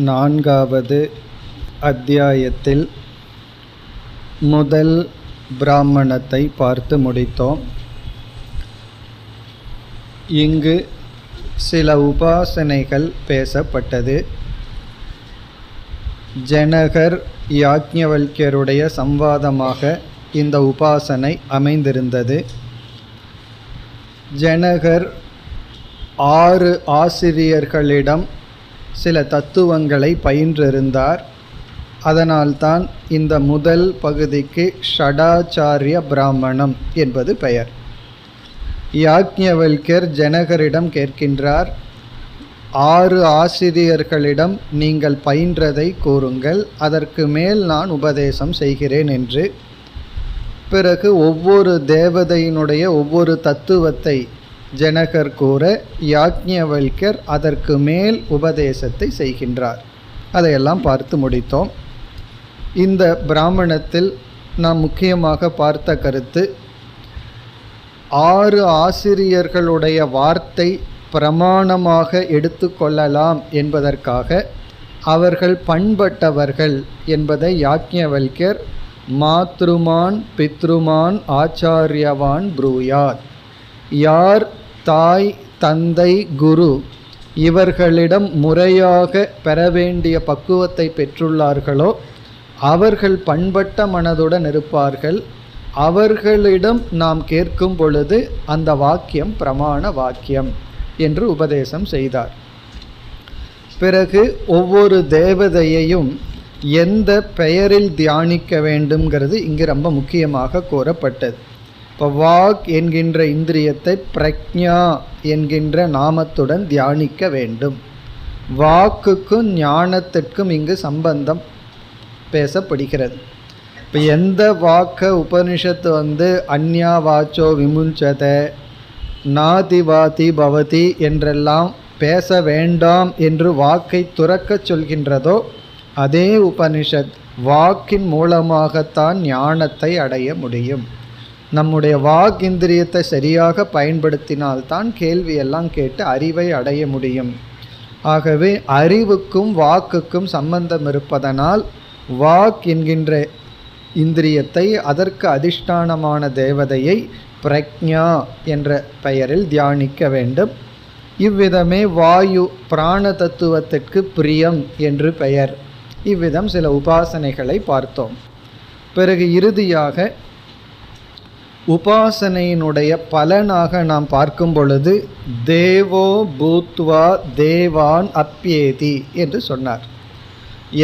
நான்காவது அத்தியாயத்தில் முதல் பிராமணத்தை பார்த்து முடித்தோம். இங்கு சில உபாசனைகள் பேசப்பட்டது. ஜனகர் யாக்ஞவல்க்யருடைய சம்வாதமாக இந்த உபாசனை அமைந்திருந்தது. ஜனகர் 6 ஆசிரியர்களிடம் சில தத்துவங்களை பயின்றிருந்தார். அதனால்தான் இந்த முதல் பகுதிக்கு ஷடாச்சாரிய பிராமணம் என்பது பெயர். யாக்ஞவல்க்யர் ஜனகரிடம் கேட்கின்றார், 6 ஆசிரியர்களிடம் நீங்கள் பயின்றதை கூறுங்கள், அதற்கு மேல் நான் உபதேசம் செய்கிறேன் என்று. பிறகு ஒவ்வொரு தேவதையினுடைய ஒவ்வொரு தத்துவத்தை ஜனகர் கூற யாக்ஞவல்க்யர் அதற்கு மேல் உபதேசத்தை செய்கின்றார். அதையெல்லாம் பார்த்து முடித்தோம். இந்த பிராமணத்தில் நாம் முக்கியமாக பார்த்த கருத்து, 6 ஆசிரியர்களுடைய வார்த்தை பிரமாணமாக எடுத்துக்கொள்ளலாம் என்பதற்காக அவர்கள் பண்பட்டவர்கள் என்பதை யாக்ஞவல்க்யர் மாத்ருமான் பித்ருமான் ஆச்சாரியவான் ப்ரூயாத், யார் தாய் தந்தை குரு இவர்களிடம் முறையாக பெற வேண்டிய பக்குவத்தை பெற்றுள்ளார்களோ அவர்கள் பண்பட்ட மனதுடன் இருப்பார்கள். அவர்களிடம் நாம் கேட்கும் பொழுது அந்த வாக்கியம் பிரமாண வாக்கியம் என்று உபதேசம் செய்தார். பிறகு ஒவ்வொரு தேவதையையும் எந்த பெயரில் தியானிக்க வேண்டும்ங்கிறது இங்கு ரொம்ப முக்கியமாக கூறப்பட்டது. இப்போ வாக் என்கின்ற இந்திரியத்தை பிரக்ஞா என்கின்ற நாமத்துடன் தியானிக்க வேண்டும். வாக்குக்கும் ஞானத்திற்கும் இங்கு சம்பந்தம் பேசப்படுகிறது. இப்போ எந்த வாக்க உபனிஷத்து அந்யா வாச்சோ விமுஞ்சத நாதிவாதி பவதி என்றெல்லாம் பேச வேண்டாம் என்று வாக்கை துறக்கச் சொல்கின்றதோ அதே உபனிஷத் வாக்கின் மூலமாகத்தான் ஞானத்தை அடைய முடியும். நம்முடைய வாக் இந்திரியத்தை சரியாக பயன்படுத்தினால்தான் கேள்வியெல்லாம் கேட்டு அறிவை அடைய முடியும். ஆகவே அறிவுக்கும் வாக்குக்கும் சம்பந்தம் இருப்பதனால் வாக் என்கின்ற இந்திரியத்தை, அதற்கு அதிஷ்டானமான தேவதையை பிரக்ஞா என்ற பெயரில் தியானிக்க வேண்டும். இவ்விதமே வாயு பிராண தத்துவத்திற்கு பிரியம் என்று பெயர். இவ்விதம் சில உபாசனைகளை பார்த்தோம். பிறகு இறுதியாக உபாசனையினுடைய பலனாக நாம் பார்க்கும் பொழுது தேவோ பூத்வா தேவான் அப்யேதி என்று சொன்னார்.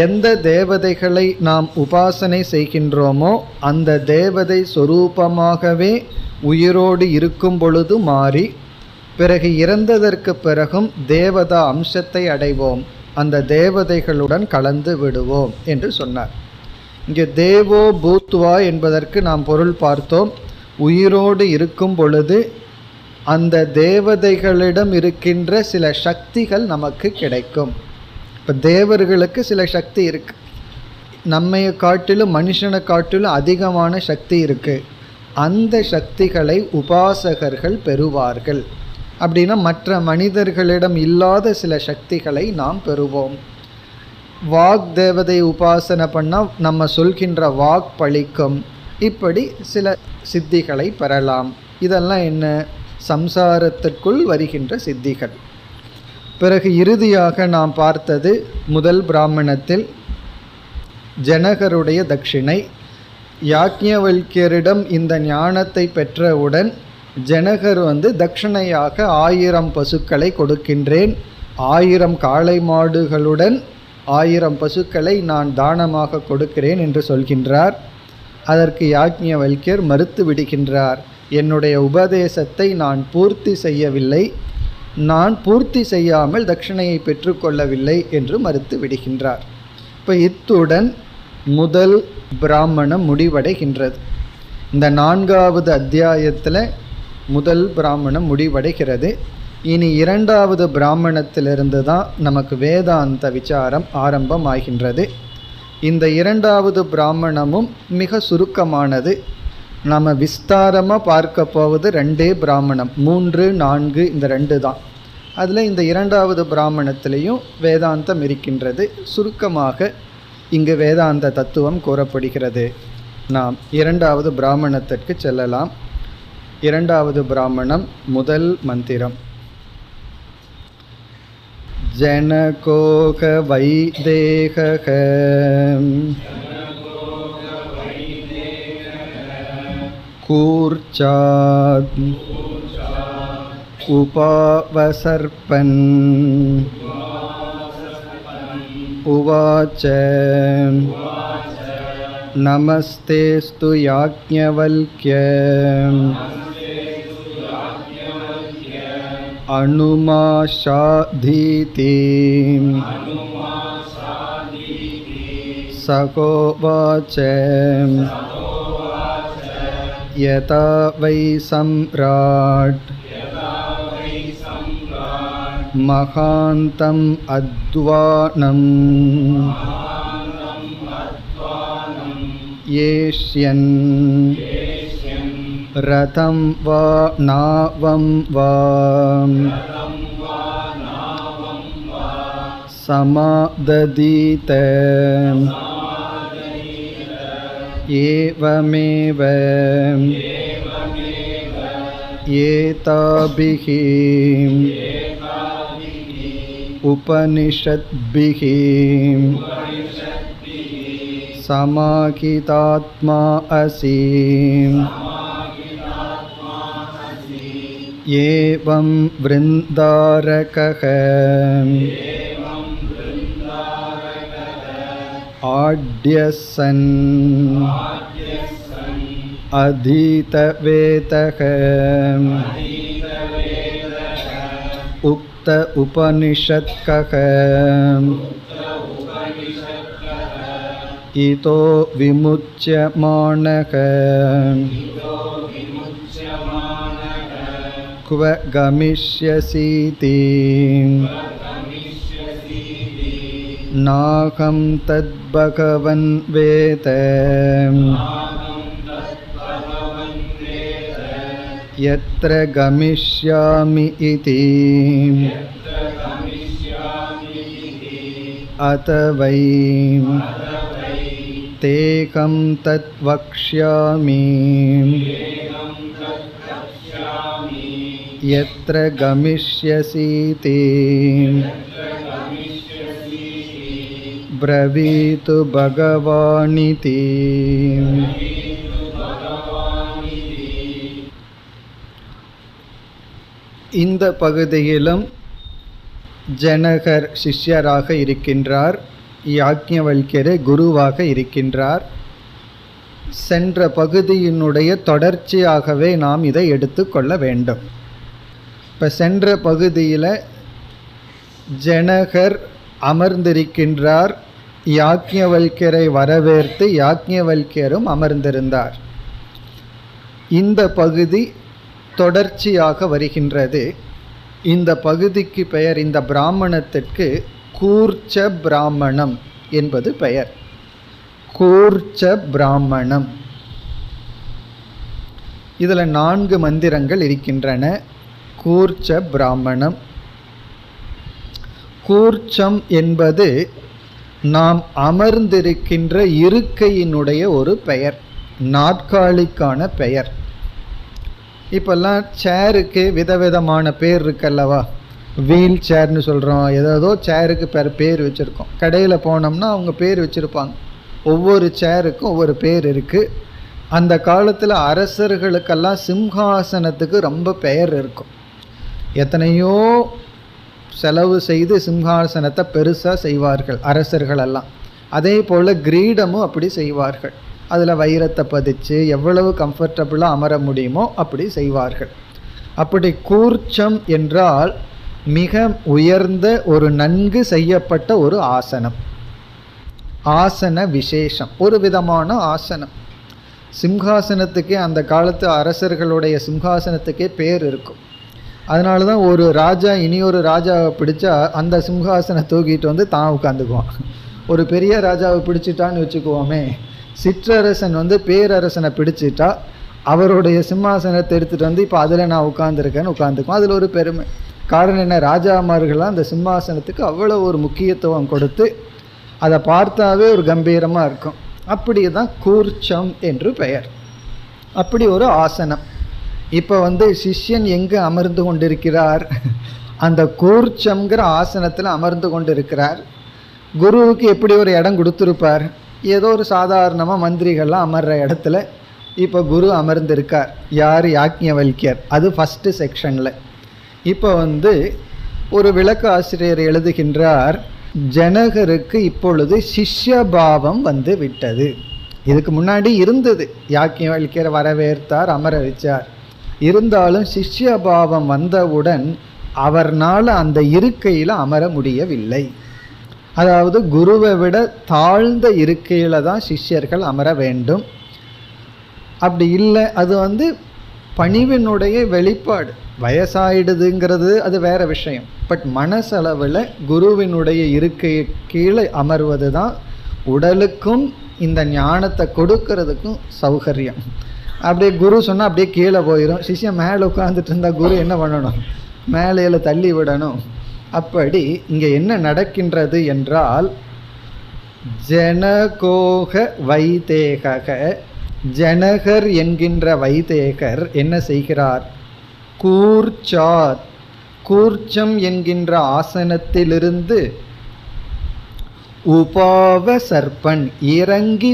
எந்த தேவதைகளை நாம் உபாசனை செய்கின்றோமோ அந்த தேவதை சொரூபமாகவே உயிரோடு இருக்கும் பொழுது மாறி, பிறகு இறந்ததற்கு பிறகும் தேவதா அம்சத்தை அடைவோம், அந்த தேவதைகளுடன் கலந்து விடுவோம் என்று சொன்னார். இங்கே தேவோ பூத்வா என்பதற்கு நாம் பொருள் பார்த்தோம். உயிரோடு இருக்கும் பொழுது அந்த தேவதைகளிடம் இருக்கின்ற சில சக்திகள் நமக்கு கிடைக்கும். இப்போ தேவர்களுக்கு சில சக்தி இருக்கு, நம்மையை காட்டிலும் மனுஷனை காட்டிலும் அதிகமான சக்தி இருக்கு. அந்த சக்திகளை உபாசகர்கள் பெறுவார்கள். அப்படின்னா மற்ற மனிதர்களிடம் இல்லாத சில சக்திகளை நாம் பெறுவோம். வாக் தேவதை உபாசனை பண்ணால் நம்ம சொல்கின்ற வாக் பழிக்கும். இப்படி சில சித்திகளை பெறலாம். இதெல்லாம் என்ன? சம்சாரத்திற்குள் வருகின்ற சித்திகள். பிறகு இறுதியாக நாம் பார்த்தது முதல் பிராமணத்தில் ஜனகருடைய தட்சிணை. யாக்ஞவல்க்யரிடம் இந்த ஞானத்தை பெற்றவுடன் ஜனகர் தட்சிணையாக 1000 பசுக்களை கொடுக்கின்றேன், 1000 காளை மாடுகளுடன் 1000 பசுக்களை நான் தானமாக கொடுக்கிறேன் என்று சொல்கின்றார். அதற்கு யாக்ஞவல்க்யர் மறுத்து விடுகின்றார். என்னுடைய உபதேசத்தை நான் பூர்த்தி செய்யவில்லை, நான் பூர்த்தி செய்யாமல் தட்சிணையை பெற்றுக்கொள்ளவில்லை என்று மறுத்து விடுகின்றார். இப்போ இத்துடன் முதல் பிராமணம் முடிவடைகின்றது. இந்த 4வது அத்தியாயத்தில் முதல் பிராமணம் முடிவடைகிறது. இனி 2வது பிராமணத்திலிருந்து தான் நமக்கு வேதாந்த விசாரம் ஆரம்பமாகின்றது. இந்த 2வது பிராமணமும் மிக சுருக்கமானது. நாம் விஸ்தாரமாக பார்க்க போவது 2 பிராமணம், 3, 4 இந்த 2 தான். அதில் இந்த இரண்டாவது பிராமணத்திலையும் வேதாந்தம் இருக்கின்றது. சுருக்கமாக இங்கு வேதாந்த தத்துவம் கூறப்படுகிறது. நாம் இரண்டாவது பிராமணத்திற்கு செல்லலாம். இரண்டாவது பிராமணம் முதல் மந்திரம். ஜனகோக வைதேக கூர்ச்சாத் உபாவசர்பன் உவாச்ச நமஸ்தேஸ்து யாக்ஞவல்க்ய அனுமாஷாதீதி சகோவாச்ச யதா வை சம்ராட் மகாந்தம் அத்வானம் ஏஷ்யன் ரதம் வா நாவம் வா சமாததீத ஏவமேவ ஏதாபிஹி உபனிஷத்பிஹி சமாஹிதாத்மா அசி ஏவம் விருந்தாரகः ஆட்யசன் அதீதவேதக உக்த உபனிஷத்கக இதோ விமுச்யமானக குவ கமிஷ்யசீதி நாகம் தத் பகவன் வேத யத்ர கமிஷ்யாமி இதி அத வை தேகம் தத் வக்ஷ்யாமி யத்ர கமிஷ்யசீதி ப்ரவீது பகவானிதி. இந்த பகுதியிலும் ஜனகர் சிஷ்யராக இருக்கின்றார், யாக்ஞவல்க்யர் குருவாக இருக்கின்றார். சென்ற பகுதியினுடைய தொடர்ச்சியாகவே நாம் இதை எடுத்துக்கொள்ள வேண்டும். இப்போ சென்ற பகுதியில் ஜனகர் அமர்ந்திருக்கின்றார், யாக்ஞவல்க்யரை வரவேற்று யாக்ஞவல்க்யரும் அமர்ந்திருந்தார். இந்த பகுதி தொடர்ச்சியாக வருகின்றது. இந்த பகுதிக்கு பெயர், இந்த பிராமணத்திற்கு கூர்ச்ச பிராமணம் என்பது பெயர். கூர்ச்ச பிராமணம். இதில் 4 மந்திரங்கள் இருக்கின்றன. கூர்ச்ச பிராமணம். கூர்ச்சம் என்பது நாம் அமர்ந்திருக்கின்ற இருக்கையினுடைய ஒரு பெயர், நாற்காலிக்கான பெயர். இப்போல்லாம் சேருக்கு விதவிதமான பேர் இருக்கல்லவா, வீல் சேர்னு சொல்கிறோம், ஏதோ சேருக்கு பேர் வச்சுருக்கோம். கடையில் போனோம்னா அவங்க பேர் வச்சுருப்பாங்க. ஒவ்வொரு சேருக்கும் ஒவ்வொரு பேர் இருக்குது. அந்த காலத்தில் அரசர்களுக்கெல்லாம் சிம்ஹாசனத்துக்கு ரொம்ப பெயர் இருக்கும். எத்தனையோ செலவு செய்து சிம்ஹாசனத்தை பெருசாக செய்வார்கள் அரசர்களெல்லாம். அதே போல் கிரீடமும் அப்படி செய்வார்கள். அதில் வைரத்தை பதிச்சு எவ்வளவு கம்ஃபர்டபுளாக அமர முடியுமோ அப்படி செய்வார்கள். அப்படி கூர்ச்சம் என்றால் மிக உயர்ந்த ஒரு நன்கு செய்யப்பட்ட ஒரு ஆசனம், ஆசன விசேஷம், ஒரு விதமான ஆசனம். சிம்ஹாசனத்துக்கே அந்த காலத்து அரசர்களுடைய சிம்ஹாசனத்துக்கே பேர் இருக்கும். அதனால தான் ஒரு ராஜா இனியொரு ராஜாவை பிடிச்சா அந்த சிம்ஹாசனை தூக்கிட்டு வந்து தான் உட்காந்துக்குவான். ஒரு பெரிய ராஜாவை பிடிச்சிட்டான்னு வச்சுக்குவோமே, சிற்றரசன் வந்து பேரரசனை பிடிச்சிட்டா அவருடைய சிம்மாசனத்தை எடுத்துகிட்டு வந்து இப்போ அதில் நான் உட்காந்துருக்கேன்னு உட்காந்துக்குவோம். அதில் ஒரு பெருமை. காரணம் என்ன, ராஜாமார்கள்லாம் அந்த சிம்மாசனத்துக்கு அவ்வளோ ஒரு முக்கியத்துவம் கொடுத்து அதை பார்த்தாவே ஒரு கம்பீரமாக இருக்கும். அப்படி தான் கூர்ச்சம் என்று பெயர். அப்படி ஒரு ஆசனம். இப்போ சிஷ்யன் எங்கே அமர்ந்து கொண்டிருக்கிறார்? அந்த கூர்ச்சம்ங்கிற ஆசனத்தில் அமர்ந்து கொண்டிருக்கிறார். குருவுக்கு எப்படி ஒரு இடம் கொடுத்துருப்பார்? ஏதோ ஒரு சாதாரணமாக மந்திரிகள்லாம் அமர்ற இடத்துல இப்போ குரு அமர்ந்திருக்கார். யார்? யாக்ஞவல்கியர். அது ஃபஸ்ட்டு செக்ஷனில். இப்போ ஒரு விளக்க ஆசிரியர் எழுதுகின்றார், ஜனகருக்கு இப்பொழுது சிஷ்யபாவம் விட்டது. இதுக்கு முன்னாடி இருந்தது, யாக்ஞவல்கியர் வரவேற்றார், அமர வச்சார். இருந்தாலும் சிஷ்யபாவம் வந்தவுடன் அவர்னால் அந்த இருக்கையில் அமர முடியவில்லை. அதாவது குருவை விட தாழ்ந்த இருக்கையில் தான் சிஷ்யர்கள் அமர வேண்டும். அப்படி இல்லை, அது பணிவினுடைய வெளிப்பாடு. வயசாயிடுதுங்கிறது அது வேற விஷயம். பட் மனசளவில் குருவினுடைய இருக்கை கீழே அமர்வது தான் உடலுக்கும் இந்த ஞானத்தை கொடுக்கறதுக்கும் சௌகரியம். அப்படியே குரு சொன்னால் அப்படியே கீழே போயிடும். சிஷ்யன் மேலே உட்காந்துட்டு இருந்தால் குரு என்ன பண்ணணும்? மேலேல தள்ளி விடணும். அப்படி இங்கே என்ன நடக்கின்றது என்றால், ஜனகோக வைதேக, ஜனகர் என்கின்ற வைதேகர் என்ன செய்கிறார்? கூர்ச்சாத், கூர்ச்சம் என்கின்ற ஆசனத்திலிருந்து உபாவசர்ப்பன் இறங்கி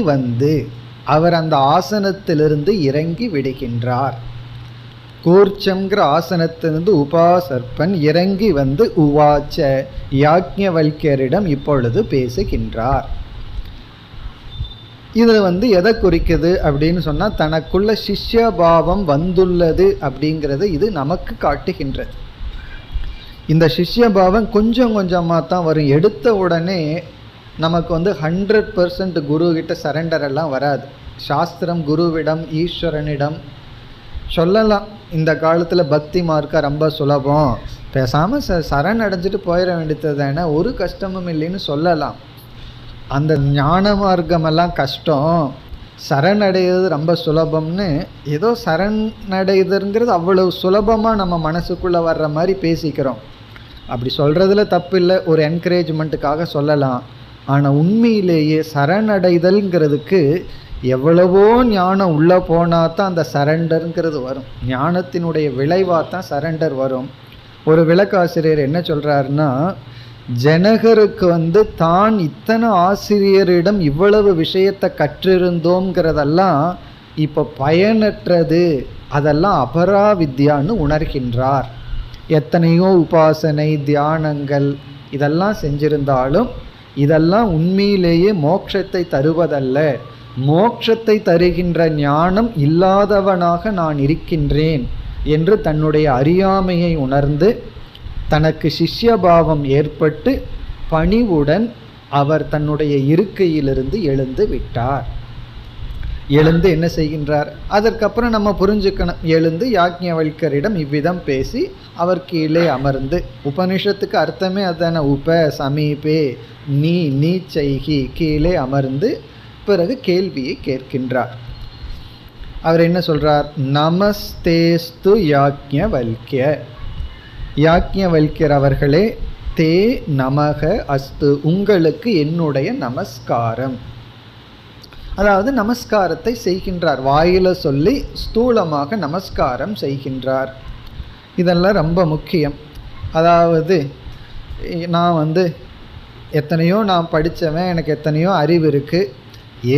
அவர் அந்த ஆசனத்திலிருந்து இறங்கி விடுகின்றார். கூர்ச்சம்ங்கிற ஆசனத்திலிருந்து உபாசர்ப்பன் இறங்கி உவாச்ச, யாக்ஞவல்கியரிடம் இப்பொழுது பேசுகின்றார். இது எதை குறிக்குது அப்படின்னு சொன்னால், தனக்குள்ள சிஷ்யபாவம் வந்துள்ளது அப்படிங்கிறது இது நமக்கு காட்டுகின்றது. இந்த சிஷ்யபாவம் கொஞ்சம் கொஞ்சமாக தான் வரும். எடுத்த உடனே நமக்கு 100% குரு கிட்ட சரண்டர் எல்லாம் வராது. சாஸ்திரம் குருவிடம், ஈஸ்வரனிடம் சொல்லலாம், இந்த காலத்தில் பக்தி மார்க்க ரொம்ப சுலபம், பேசாமல் சரண் அடைஞ்சிட்டு போயிட வேண்டியது தானே, ஒரு கஷ்டமும் இல்லைன்னு சொல்லலாம். அந்த ஞான மார்க்கமெல்லாம் கஷ்டம், சரணடைகிறது ரொம்ப சுலபம்னு ஏதோ சரணடைதல்ங்கிறது அவ்வளவு சுலபமாக நம்ம மனசுக்குள்ளே வர்ற மாதிரி பேசிக்கிறோம். அப்படி சொல்கிறதுல தப்பு இல்லை, ஒரு என்கரேஜ்மெண்ட்டுக்காக சொல்லலாம். ஆனால் உண்மையிலேயே சரணடைதல்ங்கிறதுக்கு எவ்வளவோ ஞானம் உள்ளே போனால் தான் அந்த சரண்டருங்கிறது வரும். ஞானத்தினுடைய விளைவாக தான் சரண்டர் வரும். ஒரு விளக்காசிரியர் என்ன சொல்கிறாருன்னா, ஜனகருக்கு தான் இத்தனை ஆசிரியரிடம் இவ்வளவு விஷயத்தை கற்றிருந்தோங்கிறதெல்லாம் இப்போ பயனற்றது, அதெல்லாம் அபராவித்யான்னு உணர்கின்றார். எத்தனையோ உபாசனை தியானங்கள் இதெல்லாம் செஞ்சிருந்தாலும் இதெல்லாம் உண்மையிலேயே மோட்சத்தை தருவதல்ல, மோட்சத்தை தருகின்ற ஞானம் இல்லாதவனாக நான் இருக்கின்றேன் என்று தன்னுடைய அறியாமையை உணர்ந்து தனக்கு சிஷ்யபாவம் ஏற்பட்டு பணிவுடன் அவர் தன்னுடைய இருக்கையிலிருந்து எழுந்து விட்டார். எழுந்து என்ன செய்கின்றார்? அதற்கப்புறம் நம்ம புரிஞ்சுக்கணும். எழுந்து யாக்ஞவல்கரிடம் இவ்விதம் பேசி அவர் கீழே அமர்ந்து, உபனிஷத்துக்கு அர்த்தமே அதான, உப சமீபே நீச்சைகி, கீழே அமர்ந்து பிறகு கேள்வியை கேட்கின்றார். அவர் என்ன சொல்றார்? நமஸ்தேஸ்து யாக்ஞவல்க்ய, யாக்ஞவல்க்யர் அவர்களே, தே நமக அஸ்து, உங்களுக்கு என்னுடைய நமஸ்காரம். அதாவது நமஸ்காரத்தை செய்கின்றார், வாயில சொல்லி ஸ்தூலமாக நமஸ்காரம் செய்கின்றார். இதெல்லாம் ரொம்ப முக்கியம். அதாவது நான் எத்தனையோ நான் படித்தவன், எனக்கு எத்தனையோ அறிவு இருக்குது,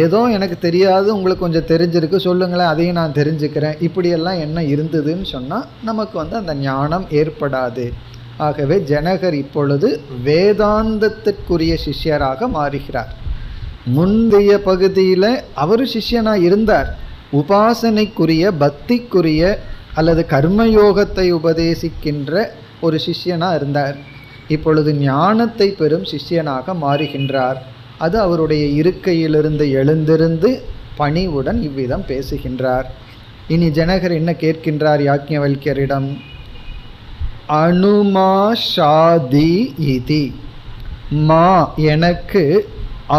ஏதோ எனக்கு தெரியாது, உங்களுக்கு கொஞ்சம் தெரிஞ்சிருக்கு, சொல்லுங்களேன், அதையும் நான் தெரிஞ்சுக்கிறேன், இப்படியெல்லாம் என்ன இருந்ததுன்னு சொன்னால் நமக்கு அந்த ஞானம் ஏற்படாது. ஆகவே ஜனகர் இப்பொழுது வேதாந்தத்திற்குரிய சிஷ்யராக மாறுகிறார். முந்தைய பகுதியில் அவர் சிஷ்யனாக இருந்தார், உபாசனைக்குரிய பக்திக்குரிய அல்லது கர்மயோகத்தை உபதேசிக்கின்ற ஒரு சிஷ்யனாக இருந்தார். இப்பொழுது ஞானத்தை பெறும் சிஷ்யனாக மாறுகின்றார். அது அவருடைய இருக்கையிலிருந்து எழுந்திருந்து பணிவுடன் இவ்விதம் பேசுகின்றார். இனி ஜனகர் என்ன கேட்கின்றார் யாக்ஞவல்கியரிடம்? அனுமாஷாதி இதி, மா எனக்கு,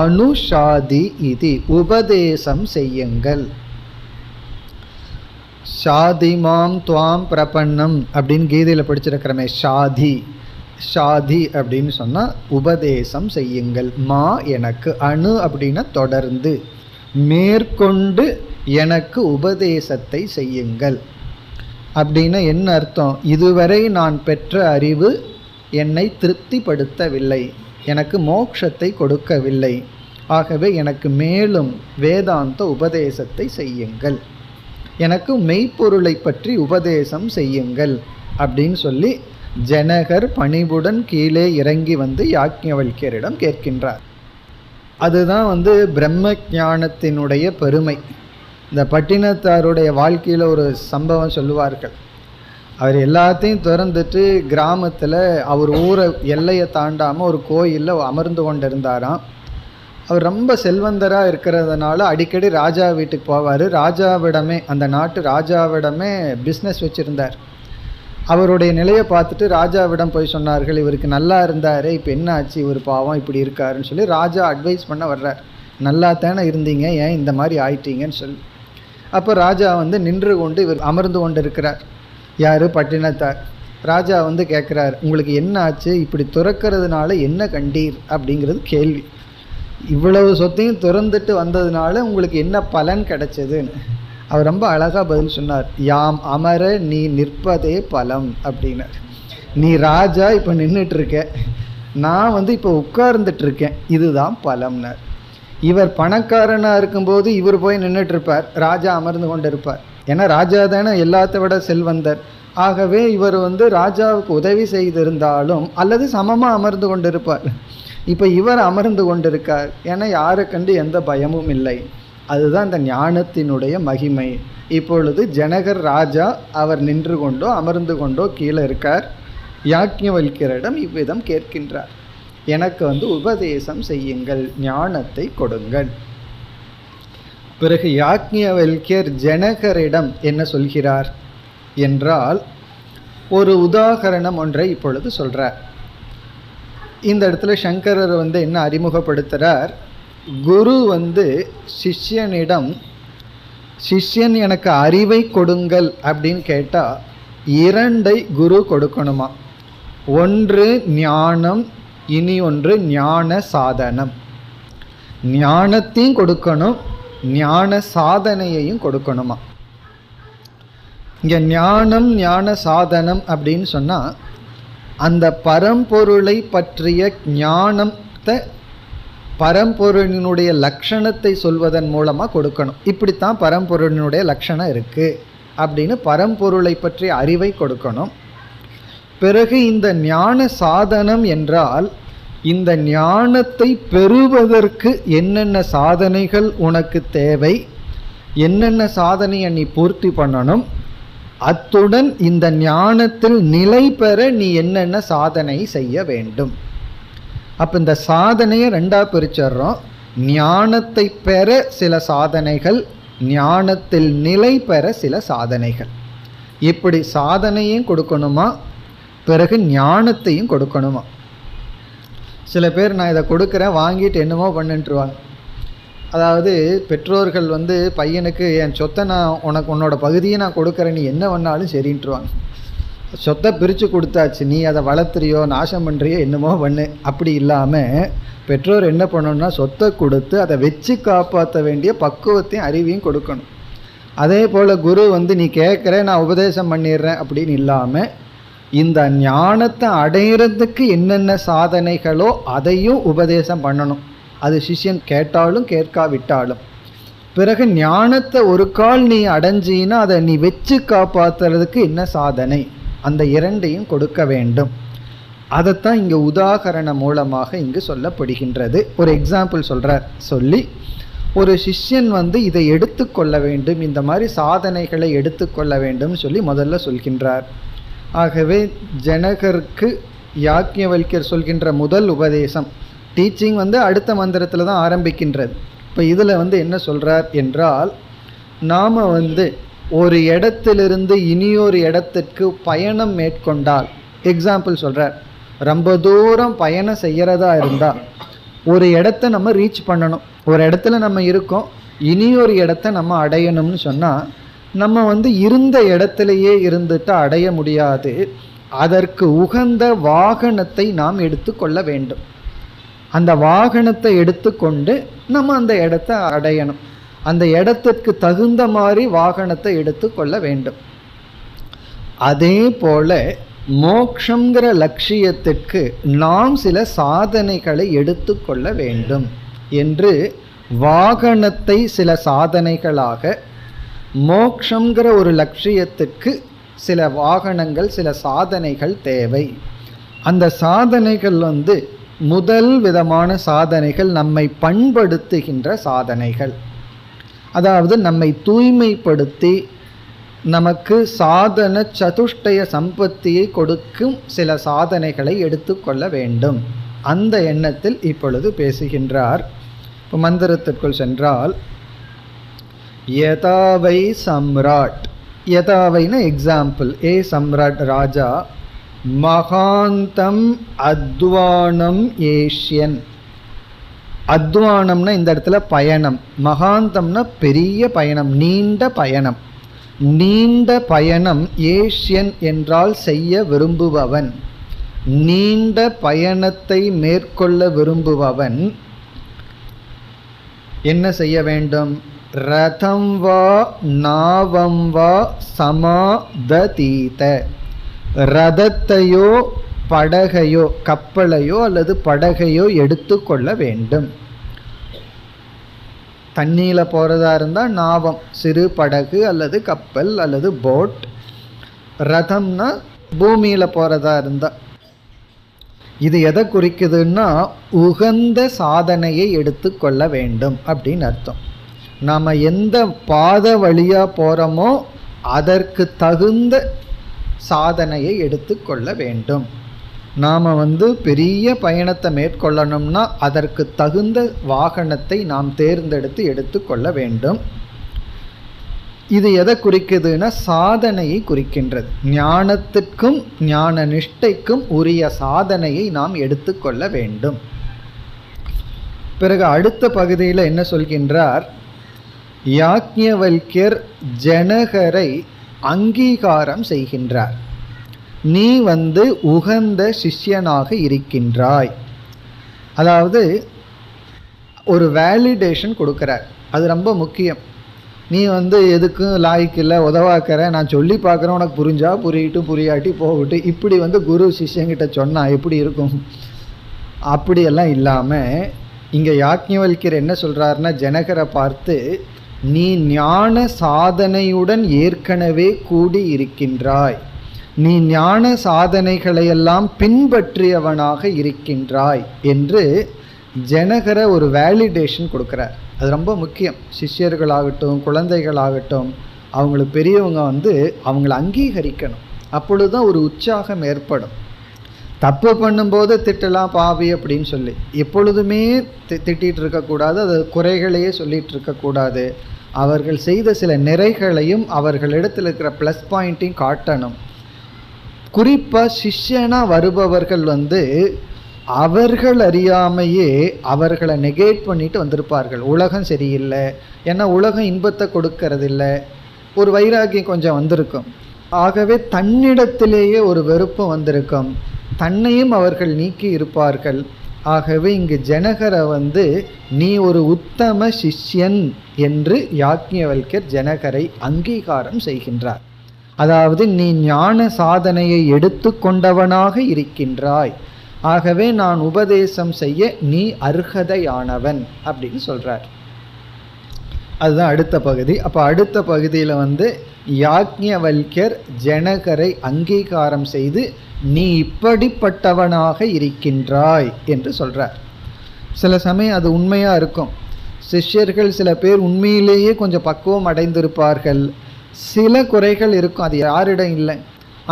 அனுஷாதி இதி உபதேசம் செய்யுங்கள். ஷாதிமாம் துவாம் பிரபன்னம் அப்படின்னு கீதையில் படிச்சிருக்கிறமே, ஷாதி ஷாதி அப்படின்னு சொன்னால் உபதேசம் செய்யுங்கள். மா எனக்கு, அணு அப்படின்னா தொடர்ந்து, மேற்கொண்டு எனக்கு உபதேசத்தை செய்யுங்கள் அப்படின்னா என்ன அர்த்தம்? இதுவரை நான் பெற்ற அறிவு என்னை திருப்திப்படுத்தவில்லை, எனக்கு மோட்சத்தை கொடுக்கவில்லை, ஆகவே எனக்கு மேலும் வேதாந்த உபதேசத்தை செய்யுங்கள், எனக்கு மெய்ப்பொருளை பற்றி உபதேசம் செய்யுங்கள் அப்படின்னு சொல்லி ஜனகர் பணிவுடன் கீழே இறங்கி வந்து யாக்ஞவல்கியரிடம் கேட்கின்றார். அதுதான் பிரம்ம ஞானத்தினுடைய பெருமை. இந்த பட்டினத்தாருடைய வாழ்க்கையில் ஒரு சம்பவம் சொல்லுவார்கள். அவர் எல்லாத்தையும் திறந்துட்டு கிராமத்தில் அவர் ஊரை எல்லையை தாண்டாமல் ஒரு கோயிலில் அமர்ந்து கொண்டு இருந்தாராம். அவர் ரொம்ப செல்வந்தராக இருக்கிறதுனால அடிக்கடி ராஜா வீட்டுக்கு போவார். ராஜாவிடமே, அந்த நாட்டு ராஜாவிடமே பிஸ்னஸ் வச்சுருந்தார். அவருடைய நிலையை பார்த்துட்டு ராஜாவிடம் போய் சொன்னார்கள், இவருக்கு நல்லா இருந்தார், இப்போ என்ன ஆச்சு, இவர் பாவம் இப்படி இருக்காருன்னு சொல்லி ராஜா அட்வைஸ் பண்ண வர்றார். நல்லா தானே இருந்தீங்க, ஏன் இந்த மாதிரி ஆயிட்டீங்கன்னு சொல்லி. அப்போ ராஜா நின்று கொண்டு இவர் அமர்ந்து கொண்டு இருக்கிறார். யார்? பட்டினத்தார். ராஜா கேட்குறார், உங்களுக்கு என்ன ஆச்சு, இப்படி துறக்கிறதுனால என்ன கண்டீர் அப்படிங்கிறது கேள்வி. இவ்வளவு சொத்தையும் திறந்துட்டு வந்ததுனால உங்களுக்கு என்ன பலன் கிடைச்சதுன்னு. அவர் ரொம்ப அழகாக பதில் சொன்னார், யாம் அமர நீ நிற்பதே பலம் அப்படின்னார். நீ ராஜா இப்போ நின்றுட்டுருக்க, நான் இப்போ உட்கார்ந்துட்டுருக்கேன், இதுதான் பலம்னார். இவர் பணக்காரனாக இருக்கும்போது இவர் போய் நின்றுட்டுருப்பார், ராஜா அமர்ந்து கொண்டு இருப்பார். ஏன்னா ராஜா தானே எல்லாத்த விட செல்வந்தர். ஆகவே இவர் ராஜாவுக்கு உதவி செய்திருந்தாலும் அல்லது சமமாக அமர்ந்து கொண்டு இருப்பார். இப்போ இவர் அமர்ந்து கொண்டிருக்கார், ஏன்னா யாரை கண்டு எந்த பயமும் இல்லை. அதுதான் இந்த ஞானத்தினுடைய மகிமை. இப்பொழுது ஜனகர் ராஜா அவர் நின்று கொண்டோ அமர்ந்து கொண்டோ கீழே இருக்கார். யாக்ஞவல்கியரிடம் இவ்விதம் கேட்கின்றார், எனக்கு உபதேசம் செய்யுங்கள், ஞானத்தை கொடுங்கள். பிறகு யாக்ஞவல்கியர் ஜனகரிடம் என்ன சொல்கிறார் என்றால், ஒரு உதாகரணம் ஒன்றை இப்பொழுது சொல்கிறார். இந்த இடத்துல சங்கரர் என்ன அறிமுகப்படுத்துகிறார், குரு சிஷ்யனிடம், சிஷ்யன் எனக்கு அறிவை கொடுங்கள் அப்படின்னு கேட்டால் இரண்டை குரு கொடுக்கணுமா. ஒன்று ஞானம், இனி ஒன்று ஞான சாதனம். ஞானத்தையும் கொடுக்கணும், ஞான சாதனையையும் கொடுக்கணுமா. இங்கே ஞானம் ஞான சாதனம் அப்படின்னு சொன்னால் அந்த பரம்பொருளை பற்றிய ஞானத்தை, பரம்பொருளினுடைய லட்சணத்தை சொல்வதன் மூலமாக கொடுக்கணும். இப்படித்தான் பரம்பொருளினுடைய லட்சணம் இருக்குது அப்படின்னு பரம்பொருளை பற்றிய அறிவை கொடுக்கணும். பிறகு இந்த ஞான சாதனம் என்றால், இந்த ஞானத்தை பெறுவதற்கு என்னென்ன சாதனைகள் உனக்கு தேவை, என்னென்ன சாதனையை நீ பூர்த்தி பண்ணணும், அத்துடன் இந்த ஞானத்தில் நிலை பெற நீ என்னென்ன சாதனை செய்ய வேண்டும். அப்போ இந்த சாதனையை ரெண்டாக பிரிச்சிடுறோம். ஞானத்தை பெற சில சாதனைகள், ஞானத்தில் நிலை பெற சில சாதனைகள். இப்படி சாதனையும் கொடுக்கணுமா, பிறகு ஞானத்தையும் கொடுக்கணுமா. சில பேர் நான் இதை கொடுக்குறேன் வாங்கிட்டு என்னமோ பண்ணிட்டுருவாங்க. அதாவது பெற்றோர்கள் பையனுக்கு என் சொத்தை நான் உனக்கு உன்னோட பகுதியை நான் கொடுக்குறேன், நீ என்ன பண்ணாலும் சரின்ட்டுருவாங்க. சொத்தை பிரித்து கொடுத்தாச்சு, நீ அதை வளர்த்துறியோ நாசம் பண்ணுறியோ என்னமோ பண்ணு. அப்படி இல்லாமல் பெற்றோர் என்ன பண்ணணும்னா, சொத்தை கொடுத்து அதை வச்சு காப்பாற்ற வேண்டிய பக்குவத்தையும் அறிவையும் கொடுக்கணும். அதே போல் குரு நீ கேட்குற நான் உபதேசம் பண்ணிடுறேன் அப்படின்னு இல்லாமல், இந்த ஞானத்தை அடையிறதுக்கு என்னென்ன சாதனைகளோ அதையும் உபதேசம் பண்ணணும். அது சிஷ்யன் கேட்டாலும் கேட்காவிட்டாலும். பிறகு ஞானத்தை ஒரு கால் நீ அடைஞ்சின்னா அதை நீ வச்சு காப்பாற்றுறதுக்கு என்ன சாதனை, அந்த இரண்டையும் கொடுக்க வேண்டும். அதைத்தான் இங்கே உதாகரணம் மூலமாக இங்கு சொல்லப்படுகின்றது. ஒரு எக்ஸாம்பிள் சொல்கிறார். சொல்லி ஒரு சிஷ்யன் இதை எடுத்துக்கொள்ள வேண்டும், இந்த மாதிரி சாதனைகளை எடுத்துக்கொள்ள வேண்டும் சொல்லி முதல்ல சொல்கின்றார். ஆகவே ஜனகருக்கு யாக்ஞவல்கியர் சொல்கின்ற முதல் உபதேசம், டீச்சிங் அடுத்த மந்திரத்தில் தான் ஆரம்பிக்கின்றது. இப்போ இதில் என்ன சொல்கிறார் என்றால், நாம் ஒரு இடத்திலிருந்து இனியொரு இடத்திற்கு பயணம் மேற்கொண்டால், எக்ஸாம்பிள் சொல்கிறார், ரொம்ப தூரம் பயணம் செய்கிறதா இருந்தால் ஒரு இடத்த நம்ம ரீச் பண்ணணும். ஒரு இடத்துல நம்ம இருக்கோம், இனியொரு இடத்த நம்ம அடையணும்னு சொன்னால் நம்ம இருந்த இடத்திலேயே இருந்துட்டு அடைய முடியாது. அதற்கு உகந்த வாகனத்தை நாம் எடுத்துக்கொள்ள வேண்டும். அந்த வாகனத்தை எடுத்துக்கொண்டு நம்ம அந்த இடத்தை அடையணும். அந்த இடத்திற்கு தகுந்த மாதிரி வாகனத்தை எடுத்துக்கொள்ள வேண்டும். அதே போல மோக்ஷங்கிற லட்சியத்திற்கு நாம் சில சாதனைகளை எடுத்துக்கொள்ள வேண்டும் என்று வாகனத்தை சில சாதனைகளாக, மோக்ஷங்கிற ஒரு லட்சியத்திற்கு சில வாகனங்கள் சில சாதனைகள் தேவை. அந்த சாதனைகள் முதல் விதமான சாதனைகள் நம்மை பண்படுத்துகின்ற சாதனைகள். அதாவது நம்மை தூய்மைப்படுத்தி நமக்கு சாதன சதுஷ்டய சம்பத்தியை கொடுக்கும் சில சாதனைகளை எடுத்துக்கொள்ள வேண்டும். அந்த எண்ணத்தில் இப்பொழுது பேசுகின்றார். இப்போ மந்திரத்திற்குள் சென்றால், யதாவை சம்ராட், யதாவைன எக்ஸாம்பிள், ஏ சம்ராட் ராஜா, மகாந்தம் அத்வானம் ஏஷ்யன். அத்வானம்னா இந்த இடத்துல பயணம், மகாந்தம்னா பெரிய பயணம், நீண்ட பயணம். நீண்ட பயணம், ஏஷ்யன் என்றால் செய்ய விரும்புபவன். நீண்ட பயணத்தை மேற்கொள்ள விரும்புபவன் என்ன செய்ய வேண்டும்? ரதம் வா நாவம் வா சமாததீத. ரதத்தையோ படகையோ, கப்பலையோ அல்லது படகையோ எடுத்துக்கொள்ள வேண்டும். தண்ணியில் போகிறதா இருந்தால் நாவம், சிறு படகு அல்லது கப்பல் அல்லது போட். ரதம்னா பூமியில் போகிறதா இருந்தால். இது எதை குறிக்குதுன்னா உகந்த சாதனையை எடுத்துக்கொள்ள வேண்டும் அப்படின்னு அர்த்தம். நாம் எந்த பாத வழியாக போகிறோமோ அதற்கு தகுந்த சாதனையை எடுத்துக்கொள்ள வேண்டும். நாம் பெரிய பயணத்தை மேற்கொள்ளணும்னா அதற்கு தகுந்த வாகனத்தை நாம் தேர்ந்தெடுத்து எடுத்துக்கொள்ள வேண்டும். இது எதை குறிக்குதுன்னா சாதனையை குறிக்கின்றது. ஞானத்திற்கும் ஞான நிஷ்டைக்கும் உரிய சாதனையை நாம் எடுத்துக்கொள்ள வேண்டும். பிறகு அடுத்த பகுதியில் என்ன சொல்கின்றார்? யாக்ஞவல்யர் ஜனகரை அங்கீகாரம் செய்கின்றார். நீ உகந்த சிஷ்யனாக இருக்கின்றாய். அதாவது ஒரு வேலிடேஷன் கொடுக்குறார். அது ரொம்ப முக்கியம். நீ எதுக்கும் லாய்க்கில்லை, உதவாக்கிற, நான் சொல்லி பார்க்குறேன், உனக்கு புரிஞ்சா புரியட்டு புரியாட்டி போகட்டு, இப்படி குரு சிஷ்யங்கிட்ட சொன்னால் எப்படி இருக்கும்? அப்படியெல்லாம் இல்லாமல் இங்கே யாக்ஞவல்யர் என்ன சொல்கிறாருன்னா, ஜனகரை பார்த்து, நீ ஞான சாதனையுடன் ஏற்கனவே கூடி இருக்கின்றாய், நீ ஞான சாதனைகளையெல்லாம் பின்பற்றியவனாக இருக்கின்றாய் என்று ஜனகரை ஒரு வேலிடேஷன் கொடுக்குறார். அது ரொம்ப முக்கியம். சிஷ்யர்களாகட்டும் குழந்தைகளாகட்டும் அவங்களுக்கு பெரியவங்க அவங்கள அங்கீகரிக்கணும். அப்பொழுது தான் ஒரு உற்சாகம் ஏற்படும். தப்பு பண்ணும்போது திட்டலாம் பாவி அப்படின்னு சொல்லி எப்பொழுதுமே திட்டிகிட்டு இருக்கக்கூடாது. அது குறைகளையே சொல்லிகிட்டு இருக்கக்கூடாது. அவர்கள் செய்த சில நிறைகளையும் அவர்களிடத்தில் இருக்கிற ப்ளஸ் பாயிண்ட்டையும் காட்டணும். குறிப்பாக சிஷ்யனாக வருபவர்கள் அவர்கள் அறியாமையே அவர்களை நெகேட் பண்ணிட்டு வந்திருப்பார்கள். உலகம் சரியில்லை, ஏன்னா உலகம் இன்பத்தை கொடுக்கறதில்லை, ஒரு வைராகியம் கொஞ்சம் வந்திருக்கும். ஆகவே தன்னிடத்திலேயே ஒரு வெறுப்பு வந்திருக்கும். தன்னையும் அவர்கள் நீக்கி இருப்பார்கள். ஆகவே இங்கு ஜனகரை நீ ஒரு உத்தம சிஷ்யன் என்று யாக்ஞவல்யர் ஜனகரை அங்கீகாரம் செய்கின்றார். அதாவது நீ ஞான சாதனையை எடுத்து கொண்டவனாக இருக்கின்றாய், ஆகவே நான் உபதேசம் செய்ய நீ அர்ஹதையானவன் அப்படின்னு சொல்றார். அதுதான் அடுத்த பகுதி. அப்போ அடுத்த பகுதியில் யாக்ஞவல்யர் ஜனகரை அங்கீகாரம் செய்து நீ இப்படிப்பட்டவனாக இருக்கின்றாய் என்று சொல்றார். சில சமயம் அது உண்மையாக இருக்கும். சிஷ்யர்கள் சில பேர் உண்மையிலேயே கொஞ்சம் பக்குவம் அடைந்திருப்பார்கள். சில குறைகள் இருக்கும், அது யாரிடம் இல்லை.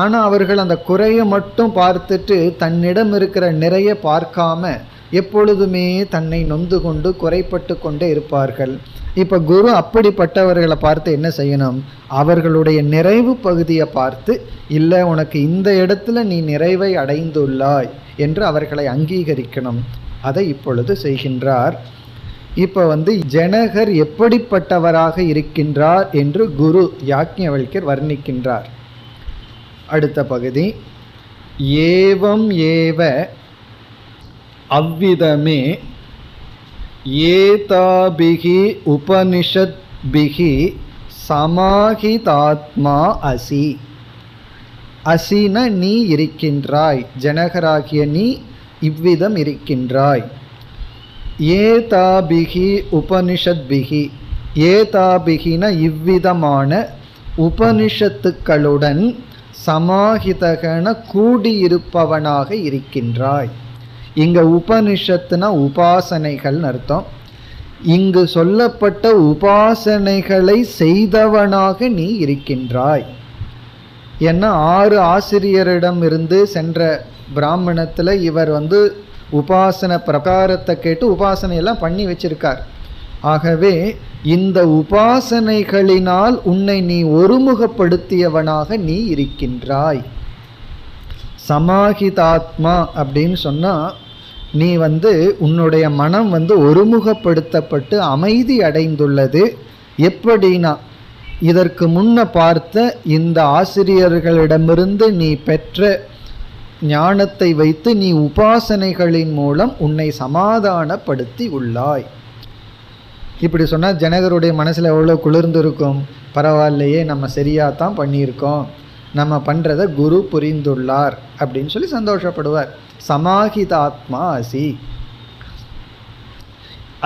ஆனால் அவர்கள் அந்த குறையை மட்டும் பார்த்துட்டு தன்னிடம் இருக்கிற நிறைய பார்க்காம எப்பொழுதுமே தன்னை நொந்து கொண்டு குறைப்பட்டு கொண்டே இருப்பார்கள். இப்போ குரு அப்படிப்பட்டவர்களை பார்த்து என்ன செய்யணும்? அவர்களுடைய நிறைவு பகுதியை பார்த்து, இல்லை உனக்கு இந்த இடத்துல நீ நிறைவை அடைந்துள்ளாய் என்று அவர்களை அங்கீகரிக்கணும். அதை இப்பொழுது செய்கின்றார். இப்போ ஜனகர் எப்படிப்பட்டவராக இருக்கின்றார் என்று குரு யாக்ஞவல்யர் வர்ணிக்கின்றார். அடுத்த பகுதி, ஏவம் ஏவ அவ்விதமே ஏதாபிகி உபனிஷத்பிகி சமாஹிதாத்மா அசி. அசின நீ இருக்கின்றாய், ஜனகராகிய நீ இவ்விதம் இருக்கின்றாய். ஏதாபிகி உபனிஷத்பிகி, ஏதாபிகின இவ்விதமான உபனிஷத்துக்களுடன் சமாஹிதகன கூடியிருப்பவனாக இருக்கின்றாய். இங்க உபனிஷத்துனா உபாசனைகள் அர்த்தம். இங்கு சொல்லப்பட்ட உபாசனைகளை செய்தவனாக நீ இருக்கின்றாய். ஏன்னா 6 ஆசிரியரிடம் இருந்து சென்ற பிராமணத்தில் இவர் உபாசன பிரகாரத்தை கேட்டு உபாசனையெல்லாம் பண்ணி வச்சிருக்கார். ஆகவே இந்த உபாசனைகளினால் உன்னை நீ ஒருமுகப்படுத்தியவனாக நீ இருக்கின்றாய். சமாஹிதாத்மா அப்படின்னு சொன்னால் நீ உன்னுடைய மனம் ஒருமுகப்படுத்தப்பட்டு அமைதி அடைந்துள்ளது. எப்படின்னா இதற்கு முன்ன பார்த்த இந்த ஆசிரியர்களிடமிருந்து நீ பெற்ற ஞானத்தை வைத்து நீ உபாசனைகளின் மூலம் உன்னை சமாதானப்படுத்தி உள்ளாய். இப்படி சொன்னால் ஜனகருடைய மனசில் எவ்வளோ குளிர்ந்திருக்கும். பரவாயில்லையே, நம்ம சரியாக தான் பண்ணியிருக்கோம், நம்ம பண்ணுறதை குரு புரிந்துள்ளார் அப்படின்னு சொல்லி சந்தோஷப்படுவார். சமாஹிதாத்மா அசி,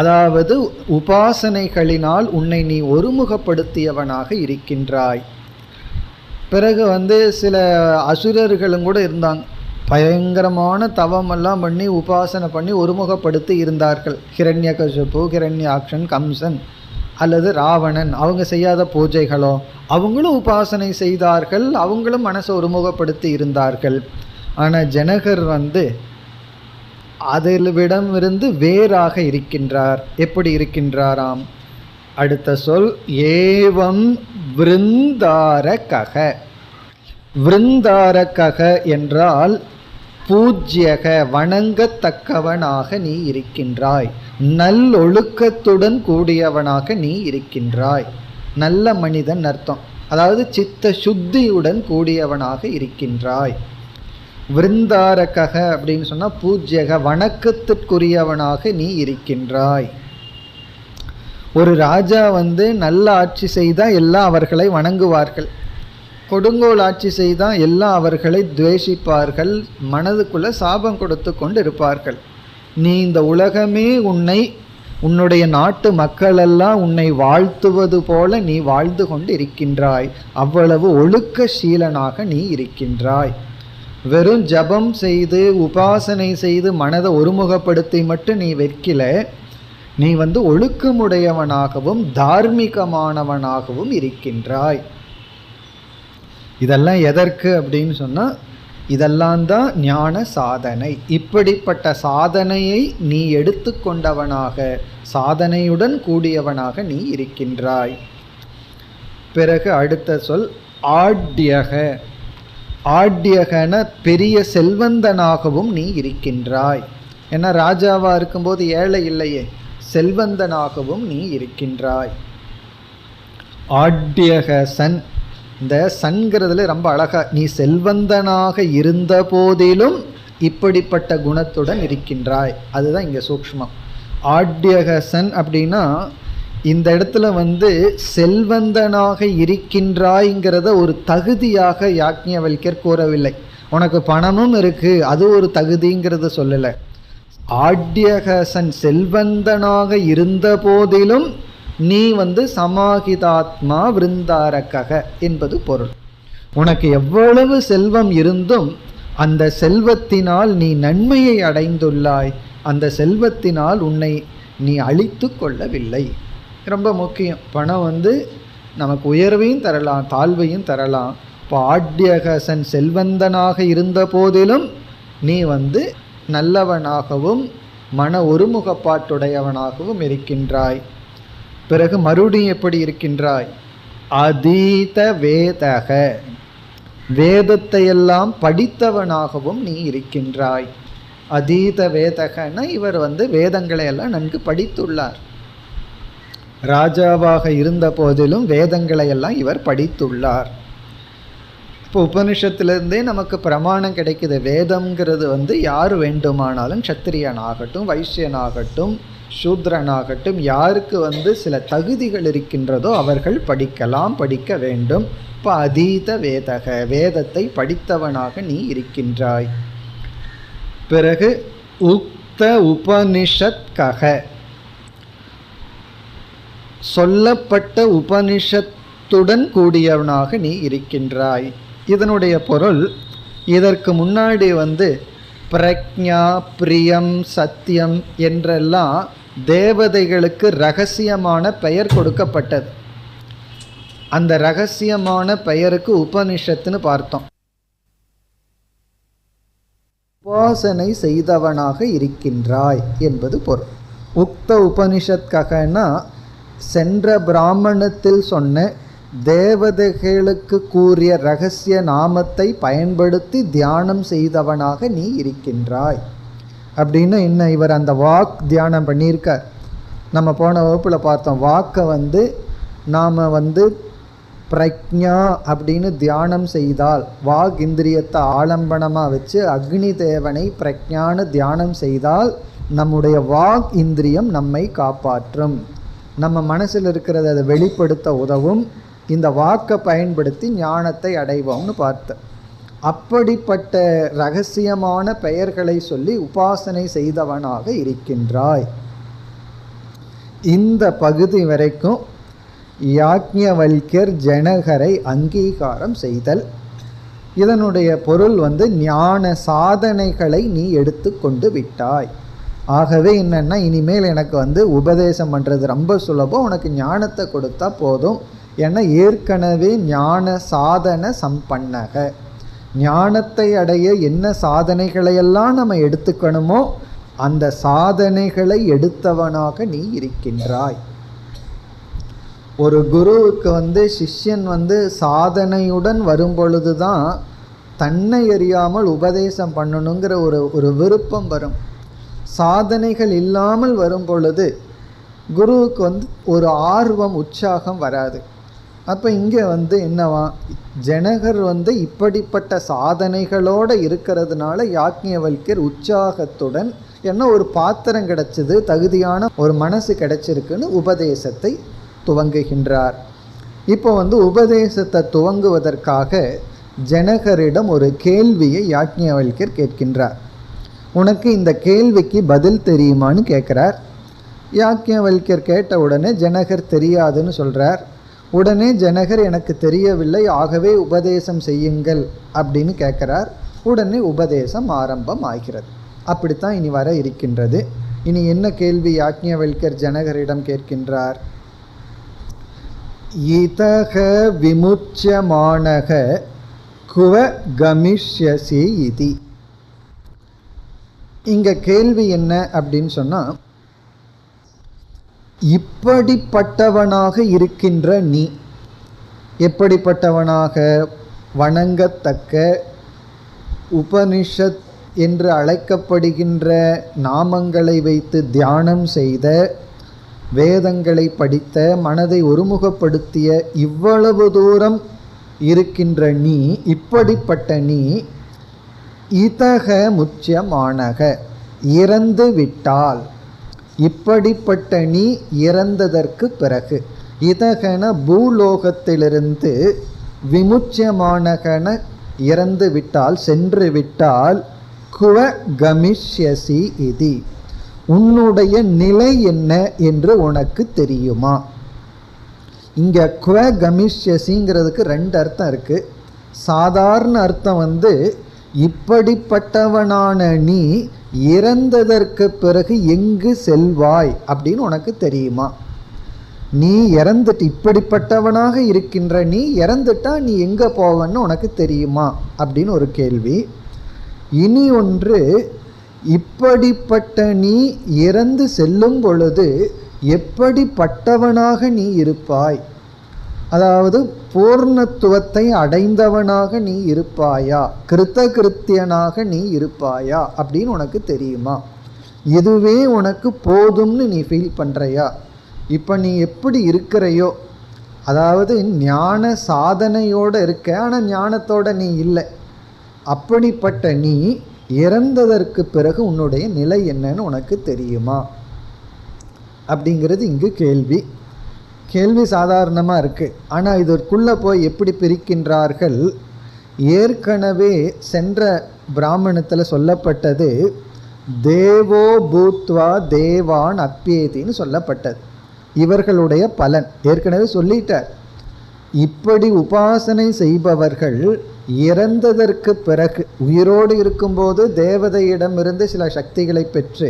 அதாவது உபாசனைகளினால் உன்னை நீ ஒருமுகப்படுத்தியவனாக இருக்கின்றாய். பிறகு சில அசுரர்களும் கூட இருந்தாங்க, பயங்கரமான தவமெல்லாம் பண்ணி உபாசனை பண்ணி ஒருமுகப்படுத்தி இருந்தார்கள். ஹிரண்யகசிபு, ஹிரண்யாக்ஷன், கம்சன் அல்லது ராவணன், அவங்க செய்யாத பூஜைகளோ அவங்களும் உபாசனை செய்தார்கள், அவங்களும் மனசை ஒருமுகப்படுத்தி இருந்தார்கள். ஆனால் ஜனகர் அதிலிடமிருந்து வேறாக இருக்கின்றார். எப்படி இருக்கின்றாராம்? அடுத்த சொல் ஏவம் விருந்தாரகக. விருந்தாரகக என்றால் பூஜ்யக, வணங்கத்தக்கவனாக நீ இருக்கின்றாய். நல்லொழுக்கத்துடன் கூடியவனாக நீ இருக்கின்றாய். நல்ல மனிதன் அர்த்தம், அதாவது சித்த சுத்தியுடன் கூடியவனாக இருக்கின்றாய். விருந்தாரகக அப்படின்னு சொன்னால் பூஜ்யக, வணக்கத்திற்குரியவனாக நீ இருக்கின்றாய். ஒரு ராஜா நல்ல ஆட்சி செய்தால் எல்லாம் அவர்களை வணங்குவார்கள், கொடுங்கோல் ஆட்சி செய்தால் எல்லாம் அவர்களை துவேஷிப்பார்கள், மனதுக்குள்ளே சாபம் கொடுத்து கொண்டு இருப்பார்கள். நீ இந்த உலகமே உன்னுடைய நாட்டு மக்களெல்லாம் உன்னை வாழ்த்துவது போல நீ வாழ்ந்து கொண்டு இருக்கின்றாய். அவ்வளவு ஒழுக்க சீலனாக நீ இருக்கின்றாய். வெறும் ஜபம் செய்து உபாசனை செய்து மனதை ஒருமுகப்படுத்தி மட்டும் நீ வைக்கல, நீ ஒழுக்கமுடையவனாகவும் தார்மீகமானவனாகவும் இருக்கின்றாய். இதெல்லாம் எதற்கு அப்படின்னு சொன்னால் இதெல்லாம் தான் ஞான சாதனை. இப்படிப்பட்ட சாதனையை நீ எடுத்துக்கொண்டவனாக, சாதனையுடன் கூடியவனாக நீ இருக்கின்றாய். பிறகு அடுத்த சொல் ஆட்யக. ஆட்யகன பெரிய செல்வந்தனாகவும் நீ இருக்கின்றாய். ஏன்னா ராஜாவாக இருக்கும்போது ஏழை இல்லையே, செல்வந்தனாகவும் நீ இருக்கின்றாய். ஆட்யக சன், இந்த சன்கிறதுல ரொம்ப அழகா, நீ செல்வந்தனாக இருந்த போதிலும் இப்படிப்பட்ட குணத்துடன் இருக்கின்றாய். அதுதான் இங்கே சூக்ஷ்மம். ஆட்யக சன் அப்படின்னா இந்த இடத்துல செல்வந்தனாக இருக்கின்றாய்ங்கிறத ஒரு தகுதியாக யாக்ஞவல்யர் கூறவில்லை. உனக்கு பணமும் இருக்கு, அது ஒரு தகுதிங்கிறத சொல்லலை. ஆட்யகசன் செல்வந்தனாக இருந்த போதிலும் நீ சமாஹிதாத்மா விருந்தாரகக என்பது பொருள். உனக்கு எவ்வளவு செல்வம் இருந்தும் அந்த செல்வத்தினால் நீ நன்மையை அடைந்துள்ளாய். அந்த செல்வத்தினால் உன்னை நீ அழித்து கொள்ளவில்லை. ரொம்ப முக்கியம். பணம் நமக்கு உயர்வையும் தரலாம், தாழ்வையும் தரலாம். இப்போ ஆட்யகசன் செல்வந்தனாக இருந்த போதிலும் நீ நல்லவனாகவும் மன ஒருமுகப்பாட்டுடையவனாகவும் இருக்கின்றாய். பிறகு மறுபடியும் எப்படி இருக்கின்றாய்? அதீத வேதக, வேதத்தையெல்லாம் படித்தவனாகவும் நீ இருக்கின்றாய். அதீத வேதகன்னா இவர் வேதங்களை எல்லாம் நன்கு படித்துள்ளார். ராஜாவாக இருந்த போதிலும் வேதங்களை எல்லாம் இவர் படித்துள்ளார். இப்போ உபனிஷத்துலேருந்தே நமக்கு பிரமாணம் கிடைக்குது. வேதம்ங்கிறது யார் வேண்டுமானாலும், சத்திரியனாகட்டும், வைசியனாகட்டும், சூத்ரனாகட்டும், யாருக்கு சில தகுதிகள் இருக்கின்றதோ அவர்கள் படிக்கலாம், படிக்க வேண்டும். இப்போ அதீத வேதக, வேதத்தை படித்தவனாக நீ இருக்கின்றாய். பிறகு உக்த உபனிஷத்கக, சொல்லப்பட்ட உபனிஷத்துடன் கூடியவனாக நீ இருக்கின்றாய். இதனுடைய பொருள், இதற்கு முன்னாடி பிரக்ஞா, பிரியம், சத்தியம் என்றெல்லாம் தேவதைகளுக்கு ரகசியமான பெயர் கொடுக்கப்பட்டது. அந்த ரகசியமான பெயருக்கு உபனிஷத்துன்னு பார்த்தோம். உபாசனை செய்தவனாக இருக்கின்றாய் என்பது பொருள். உக்த உபனிஷத்கனா சென்ற பிராமணத்தில் சொன்ன தேவதைகளுக்கு கூறிய ரகசிய நாமத்தை பயன்படுத்தி தியானம் செய்தவனாக நீ இருக்கின்றாய். அப்படின்னு என்ன, இவர் அந்த வாக் தியானம் பண்ணியிருக்கார். நம்ம போன வகுப்பில் பார்த்தோம், வாக்கை நாம் பிரக்ஞா அப்படின்னு தியானம் செய்தால், வாக் இந்திரியத்தை ஆலம்பனமாக வச்சு அக்னி தேவனை பிரக்ஞான்னு தியானம் செய்தால் நம்முடைய வாக் இந்திரியம் நம்மை காப்பாற்றும். நம்ம மனசில் இருக்கிறத அதை வெளிப்படுத்த உதவும். இந்த வாக்கை பயன்படுத்தி ஞானத்தை அடைவோம்னு பார்த்தேன். அப்படிப்பட்ட ரகசியமான பெயர்களை சொல்லி உபாசனை செய்தவனாக இருக்கின்றாய். இந்த பகுதி வரைக்கும் யாக்ஞவல்யர் ஜனகரை அங்கீகாரம் செய்தல். இதனுடைய பொருள் ஞான சாதனைகளை நீ எடுத்து கொண்டு விட்டாய். ஆகவே என்னென்னா, இனிமேல் எனக்கு உபதேசம் பண்ணுறது ரொம்ப சுலபம், உனக்கு ஞானத்தை கொடுத்தா போதும். ஏன்னா ஏற்கனவே ஞான சாதன சம்பன்னக, ஞானத்தை அடைய என்ன சாதனைகளையெல்லாம் நம்ம எடுத்துக்கணுமோ அந்த சாதனைகளை எடுத்தவனாக நீ இருக்கின்றாய். ஒரு குருவுக்கு சிஷ்யன் சாதனையுடன் வரும் பொழுது தான் தன்னை அறியாமல் உபதேசம் பண்ணணுங்கிற ஒரு விருப்பம் வரும். சாதனைகள் இல்லாமல் வரும் பொழுது குருவுக்கு ஒரு ஆர்வம், உற்சாகம் வராது. அப்போ இங்கே என்னவா, ஜனகர் இப்படிப்பட்ட சாதனைகளோடு இருக்கிறதுனால யாக்ஞவல்யர் உற்சாகத்துடன், என்ன ஒரு பாத்திரம் கிடைச்சிது, தகுதியான ஒரு மனசு கிடைச்சிருக்குன்னு உபதேசத்தை துவங்குகின்றார். இப்போ உபதேசத்தை துவங்குவதற்காக ஜனகரிடம் ஒரு கேள்வியை யாக்ஞவல்யர் கேட்கின்றார். உனக்கு இந்த கேள்விக்கு பதில் தெரியுமான்னு கேட்குறார். யாக்ஞவல்யர் கேட்ட உடனே ஜனகர் தெரியாதுன்னு சொல்கிறார். உடனே ஜனகர் எனக்கு தெரியவில்லை, ஆகவே உபதேசம் செய்யுங்கள் அப்படின்னு கேட்குறார். உடனே உபதேசம் ஆரம்பம் ஆகிறது. அப்படித்தான் இனி வர இருக்கின்றது. இனி என்ன கேள்வி யாக்ஞவல்யர் ஜனகரிடம் கேட்கின்றார்? இதக விமுச்யமானக குவ கமிஷ்யசி இதி. இங்க கேள்வி என்ன அப்படின்னு சொன்னா, இப்படிப்பட்டவனாக இருக்கின்ற நீ, எப்படிப்பட்டவனாக, வணங்கத்தக்க உபனிஷத் என்று அழைக்கப்படுகின்ற நாமங்களை வைத்து தியானம் செய்த, வேதங்களை படித்த, மனதை ஒருமுகப்படுத்திய இவ்வளவு தூரம் இருக்கின்ற நீ, இப்படிப்பட்ட நீ இதக முச்சியமானக, இறந்து விட்டால், இப்படிப்பட்ட நீ இறந்ததற்கு பிறகு, இதகன பூலோகத்திலிருந்து, விமுச்சியமானகன இறந்து விட்டால், சென்று விட்டால், குவ கமிஷ்யசி இதி, உன்னுடைய நிலை என்ன என்று உனக்கு தெரியுமா? இங்க குவ கமிஷ்யசிங்கிறதுக்கு ரெண்டு அர்த்தம் இருக்கு. சாதாரண அர்த்தம் இப்படிப்பட்டவனான நீ இறந்ததற்கு பிறகு எங்கு செல்வாய் அப்படின்னு உனக்கு தெரியுமா? நீ இறந்துட்டு, இப்படிப்பட்டவனாக இருக்கின்ற நீ இறந்துட்டா நீ எங்க போவன்னு உனக்கு தெரியுமா அப்படின்னு ஒரு கேள்வி. இனி ஒன்று, இப்படிப்பட்ட நீ இறந்து செல்லும் பொழுது எப்படிப்பட்டவனாக நீ இருப்பாய், அதாவது பூர்ணத்துவத்தை அடைந்தவனாக நீ இருப்பாயா, கிருத்தகிருத்தியனாக நீ இருப்பாயா அப்படின்னு உனக்கு தெரியுமா? இதுவே உனக்கு போதும்னு நீ ஃபீல் பண்ணுறியா? இப்போ நீ எப்படி இருக்கிறையோ, அதாவது ஞான சாதனையோடு இருக்க, ஆனால் ஞானத்தோட நீ இல்லை, அப்படிப்பட்ட நீ இறந்ததற்கு பிறகு உன்னுடைய நிலை என்னன்னு உனக்கு தெரியுமா அப்படிங்கிறது இங்கு கேள்வி. கேள்வி சாதாரணமாக இருக்குது, ஆனால் இதற்குள்ளே போய் எப்படி பிரிக்கின்றார்கள். ஏற்கனவே சென்ற பிராமணத்தில் சொல்லப்பட்டது தேவோ பூத்வா தேவான் அப்பியேதின்னு சொல்லப்பட்டது. இவர்களுடைய பலன் ஏற்கனவே சொல்லிட்டார். இப்படி உபாசனை செய்பவர்கள் இறந்ததற்கு பிறகு, உயிரோடு இருக்கும்போது தேவதையிடமிருந்து சில சக்திகளை பெற்று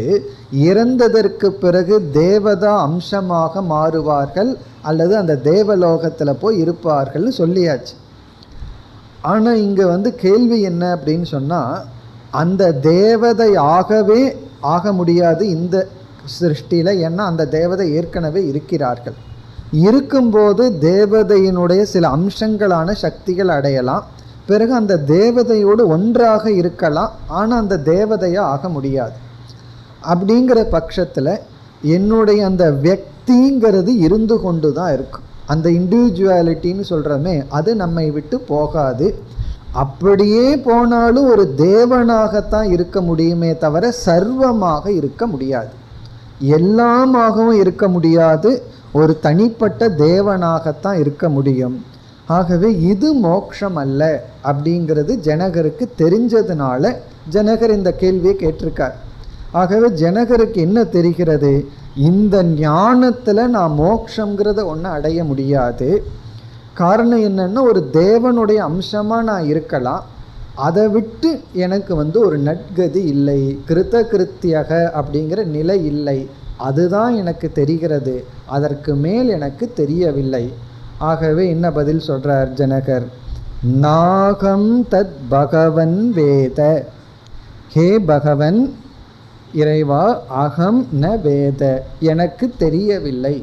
இறந்ததற்கு பிறகு தேவதா அம்சமாக மாறுவார்கள், அல்லது அந்த தேவலோகத்தில் போய் இருப்பார்கள் சொல்லியாச்சு. ஆனால் இங்கே கேள்வி என்ன அப்படின்னு சொன்னால், அந்த தேவதை ஆகவே ஆக முடியாது இந்த சிருஷ்டியில். ஏன்னா அந்த தேவதை ஏற்கனவே இருக்கிறார்கள். இருக்கும்போது தேவதையினுடைய சில அம்சங்களான சக்திகள் அடையலாம், பிறகு அந்த தேவதையோடு ஒன்றாக இருக்கலாம், ஆனால் அந்த தேவதையாக ஆக முடியாது. அப்படிங்கிற பட்சத்தில் என்னுடைய அந்த வியக்திங்கிறது இருந்து கொண்டு தான் இருக்கும். அந்த இண்டிவிஜுவாலிட்டின்னு சொல்கிறோமே, அது நம்மை விட்டு போகாது. அப்படியே போனாலும் ஒரு தேவனாகத்தான் இருக்க முடியுமே தவிர சர்வமாக இருக்க முடியாது, எல்லாமாகவும் இருக்க முடியாது, ஒரு தனிப்பட்ட தேவனாகத்தான் இருக்க முடியும். ஆகவே இது மோட்சம் அல்ல அப்படிங்கிறது ஜனகருக்கு தெரிஞ்சதுனால ஜனகர் இந்த கேள்வியை கேட்டிருக்கார். ஆகவே ஜனகருக்கு என்ன தெரிகிறது, இந்த ஞானத்தில் நான் மோட்சங்கிறத ஒன்று அடைய முடியாது. காரணம் என்னென்னா, ஒரு தேவனுடைய அம்சமாக நான் இருக்கலாம், அதை விட்டு எனக்கு ஒரு நட்கதி இல்லை, கிருத்த கிருத்தியக அப்படிங்கிற நிலை இல்லை, அதுதான் எனக்கு தெரிகிறது, அதற்கு மேல் எனக்கு தெரியவில்லை. ஆகவே என்ன பதில் சொல்கிறார் ஜனகர், நாகம் தத் பகவன் வேத, ஹே பகவன் இறைவா, அகம் ந வேத, எனக்கு தெரியவில்லை,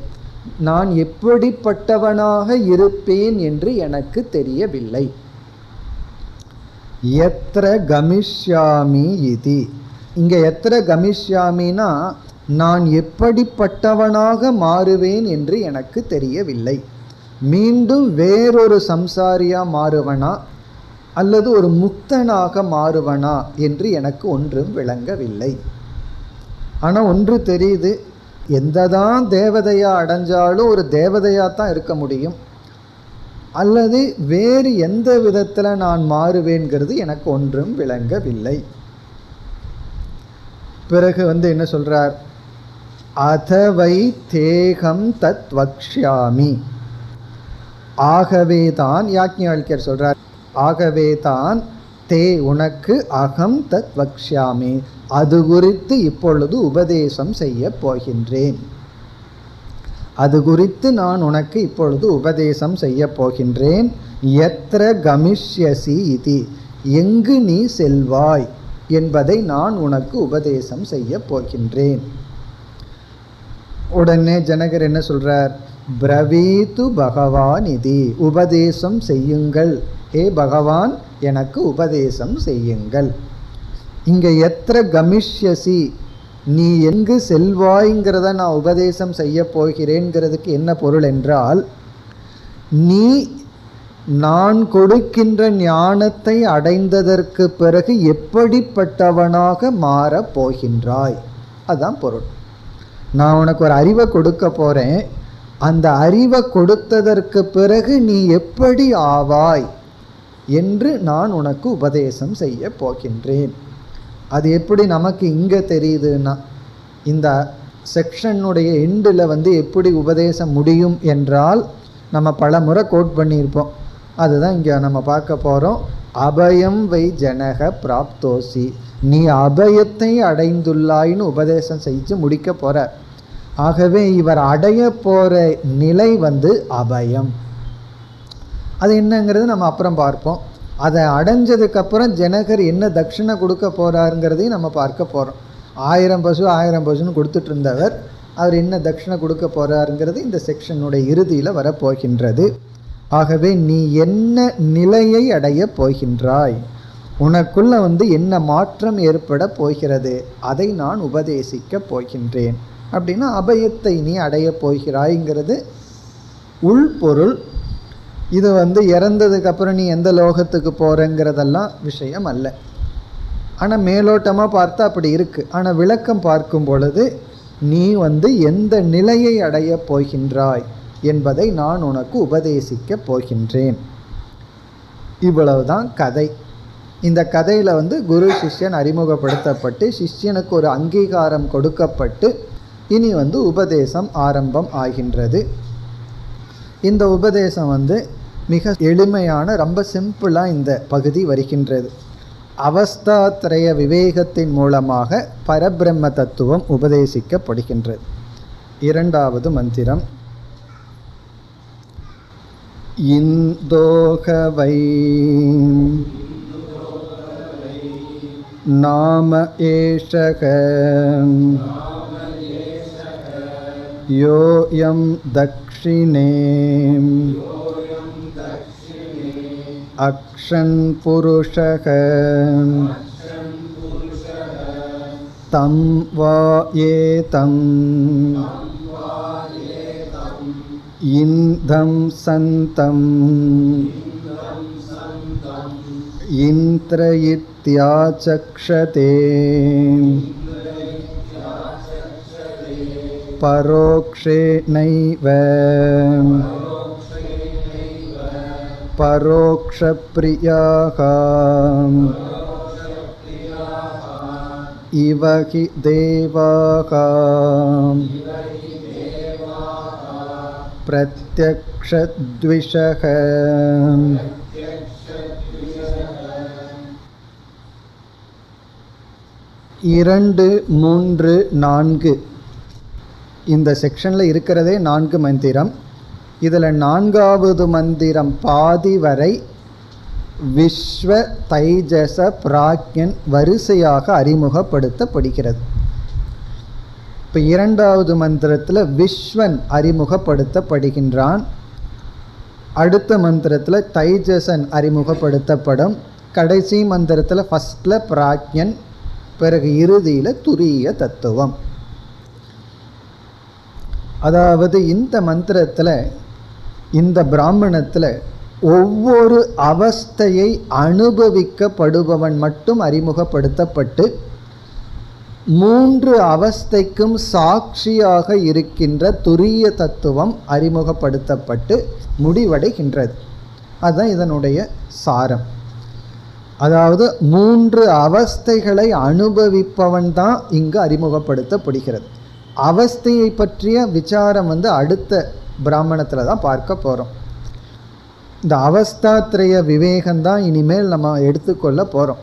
நான் எப்படிப்பட்டவனாக இருப்பேன் என்று எனக்கு தெரியவில்லை. எத்ர கமிஷ்யாமி இதி, இங்கே எத்ர கமிஷ்யாமினா நான் எப்படிப்பட்டவனாக மாறுவேன் என்று எனக்கு தெரியவில்லை. மீண்டும் வேறொரு சம்சாரியாக மாறுவனா அல்லது ஒரு முக்தனாக மாறுவனா என்று எனக்கு ஒன்றும் விளங்கவில்லை. ஆனால் ஒன்று தெரியுது, எந்ததான் தேவதையாக அடைஞ்சாலும் ஒரு தேவதையாக தான் இருக்க முடியும், அல்லது வேறு எந்த விதத்தில் நான் மாறுவேங்கிறது எனக்கு ஒன்றும் விளங்கவில்லை. பிறகு என்ன சொல்கிறார், அதவை தேகம் தத் வக்ஷ்யாமி, ஆகவே தான், யாக்ஞவல்கியர் சொல்கிறார், ஆகவே தான் தே உனக்கு அகம் தத் வக்ஷ்யாமி, அது குறித்து இப்பொழுது உபதேசம் செய்ய போகின்றேன், அது குறித்து நான் உனக்கு இப்பொழுது உபதேசம் செய்ய போகின்றேன். எத்ர கமிஷ்யசி இதி, எங்கு நீ செல்வாய் என்பதை நான் உனக்கு உபதேசம் செய்ய போகின்றேன். உடனே ஜனகர் என்ன சொல்றார், பிரவீது பகவான் இதி, உபதேசம் செய்யுங்கள், ஹே பகவான் எனக்கு உபதேசம் செய்யுங்கள். இங்கே எத்ர கமிஷ்யசி, நீ எங்கு செல்வாய்ங்கிறத நான் உபதேசம் செய்ய போகிறேங்கிறதுக்கு என்ன பொருள் என்றால், நீ நான் கொடுக்கின்ற ஞானத்தை அடைந்ததற்கு பிறகு எப்படிப்பட்டவனாக மாறப் போகின்றாய், அதுதான் பொருள். நான் உனக்கு ஒரு அறிவை கொடுக்க போகிறேன், அந்த அறிவை கொடுத்ததற்கு பிறகு நீ எப்படி ஆவாய் என்று நான் உனக்கு உபதேசம் செய்ய போகின்றேன். அது எப்படி நமக்கு இங்கே தெரியுதுன்னா, இந்த செக்ஷனுடைய எண்டில் எப்படி உபதேசம் முடியும் என்றால், நம்ம பல முறை கோட் பண்ணியிருப்போம், அதுதான் இங்கே நம்ம பார்க்க போகிறோம். அபயம் வை ஜனக பிராப்தோசி, நீ அபயத்தை அடைந்துள்ளாயின்னு உபதேசம் செஞ்சு முடிக்க போகிற. ஆகவே இவர் அடைய போகிற நிலை அபயம். அது என்னங்கிறது நம்ம அப்புறம் பார்ப்போம். அதை அடைஞ்சதுக்கப்புறம் ஜனகர் என்ன தட்சிணை கொடுக்க போகிறாருங்கிறதையும் நம்ம பார்க்க போகிறோம். 1000 பசு 1000 பசுன்னு கொடுத்துட்டு இருந்தவர், அவர் என்ன தட்சிணை கொடுக்க போகிறாருங்கிறது இந்த செக்ஷனுடைய இறுதியில் வரப்போகின்றது. ஆகவே நீ என்ன நிலையை அடைய போகின்றாய், உனக்குள்ள என்ன மாற்றம் ஏற்பட போகிறது, அதை நான் உபதேசிக்க போகின்றேன். அப்படின்னா அபயத்தை நீ அடையப் போகிறாய்ங்கிறது உள்பொருள். இது இறந்ததுக்கப்புறம் நீ எந்த லோகத்துக்கு போகிறங்கிறதெல்லாம் விஷயம் அல்ல. ஆனால் மேலோட்டமாக பார்த்தா அப்படி இருக்குது. ஆனால் விளக்கம் பார்க்கும் பொழுது நீ எந்த நிலையை அடையப் போகின்றாய் என்பதை நான் உனக்கு உபதேசிக்கப் போகின்றேன். இவ்வளவுதான் கதை. இந்த கதையில் குரு சிஷ்யன் அறிமுகப்படுத்தப்பட்டு சிஷ்யனுக்கு ஒரு அங்கீகாரம் கொடுக்கப்பட்டு இனி உபதேசம் ஆரம்பம் ஆகின்றது. இந்த உபதேசம் மிக எளிமையான, ரொம்ப சிம்பிளாக இந்த பகுதி வருகின்றது. அவஸ்தாத்ரய விவேகத்தின் மூலமாக பரபிரம்ம தத்துவம் உபதேசிக்கப்படுகின்றது. இரண்டாவது மந்திரம். இந்தோகவை நாம ஏஷக யோயம் தக்ஷிணே அக்ஷன் புருஷக தம் வா ஏதம் இந்தம் சந்தம் இந்திரயித்யாசக்ஷதே பரோக்ஷேனைவ பரோக்ஷப்ரியாக இவஹி தேவாக பிரத்யக்ஷத்விஷக. இரண்டு, மூன்று, நான்கு இந்த செக்ஷனில் இருக்கிறதே 4 மந்திரம். இதில் 4வது மந்திரம் பாதி வரை விஸ்வ தைஜச பிராக்ஞன் வரிசையாக அறிமுகப்படுத்தப்படுகிறது. இப்போ 2வது மந்திரத்தில் விஸ்வன் அறிமுகப்படுத்தப்படுகின்றான். அடுத்த மந்திரத்தில் தைஜசன் அறிமுகப்படுத்தப்படும். கடைசி மந்திரத்தில் ஃபஸ்ட்டில் பிராக்ஞன், பிறகு இறுதியில் துரிய தத்துவம். அதாவது இந்த மந்திரத்தில், இந்த பிராமணத்தில் ஒவ்வொரு அவஸ்தையை அனுபவிக்கப்படுபவன் மட்டும் அறிமுகப்படுத்தப்பட்டு 3 அவஸ்தைக்கும் சாட்சியாக இருக்கின்ற துரிய தத்துவம் அறிமுகப்படுத்தப்பட்டு முடிவடைகின்றது. அதுதான் இதனுடைய சாரம். அதாவது 3 அவஸ்தைகளை அனுபவிப்பவன் தான் இங்கு அறிமுகப்படுத்தப்படுகிறது. அவஸ்தையை பற்றிய விசாரம் அடுத்த பிராமணத்தில் தான் பார்க்க போகிறோம். இந்த அவஸ்தாத்ரய விவேகம்தான் இனிமேல் நம்ம எடுத்துக்கொள்ள போகிறோம்.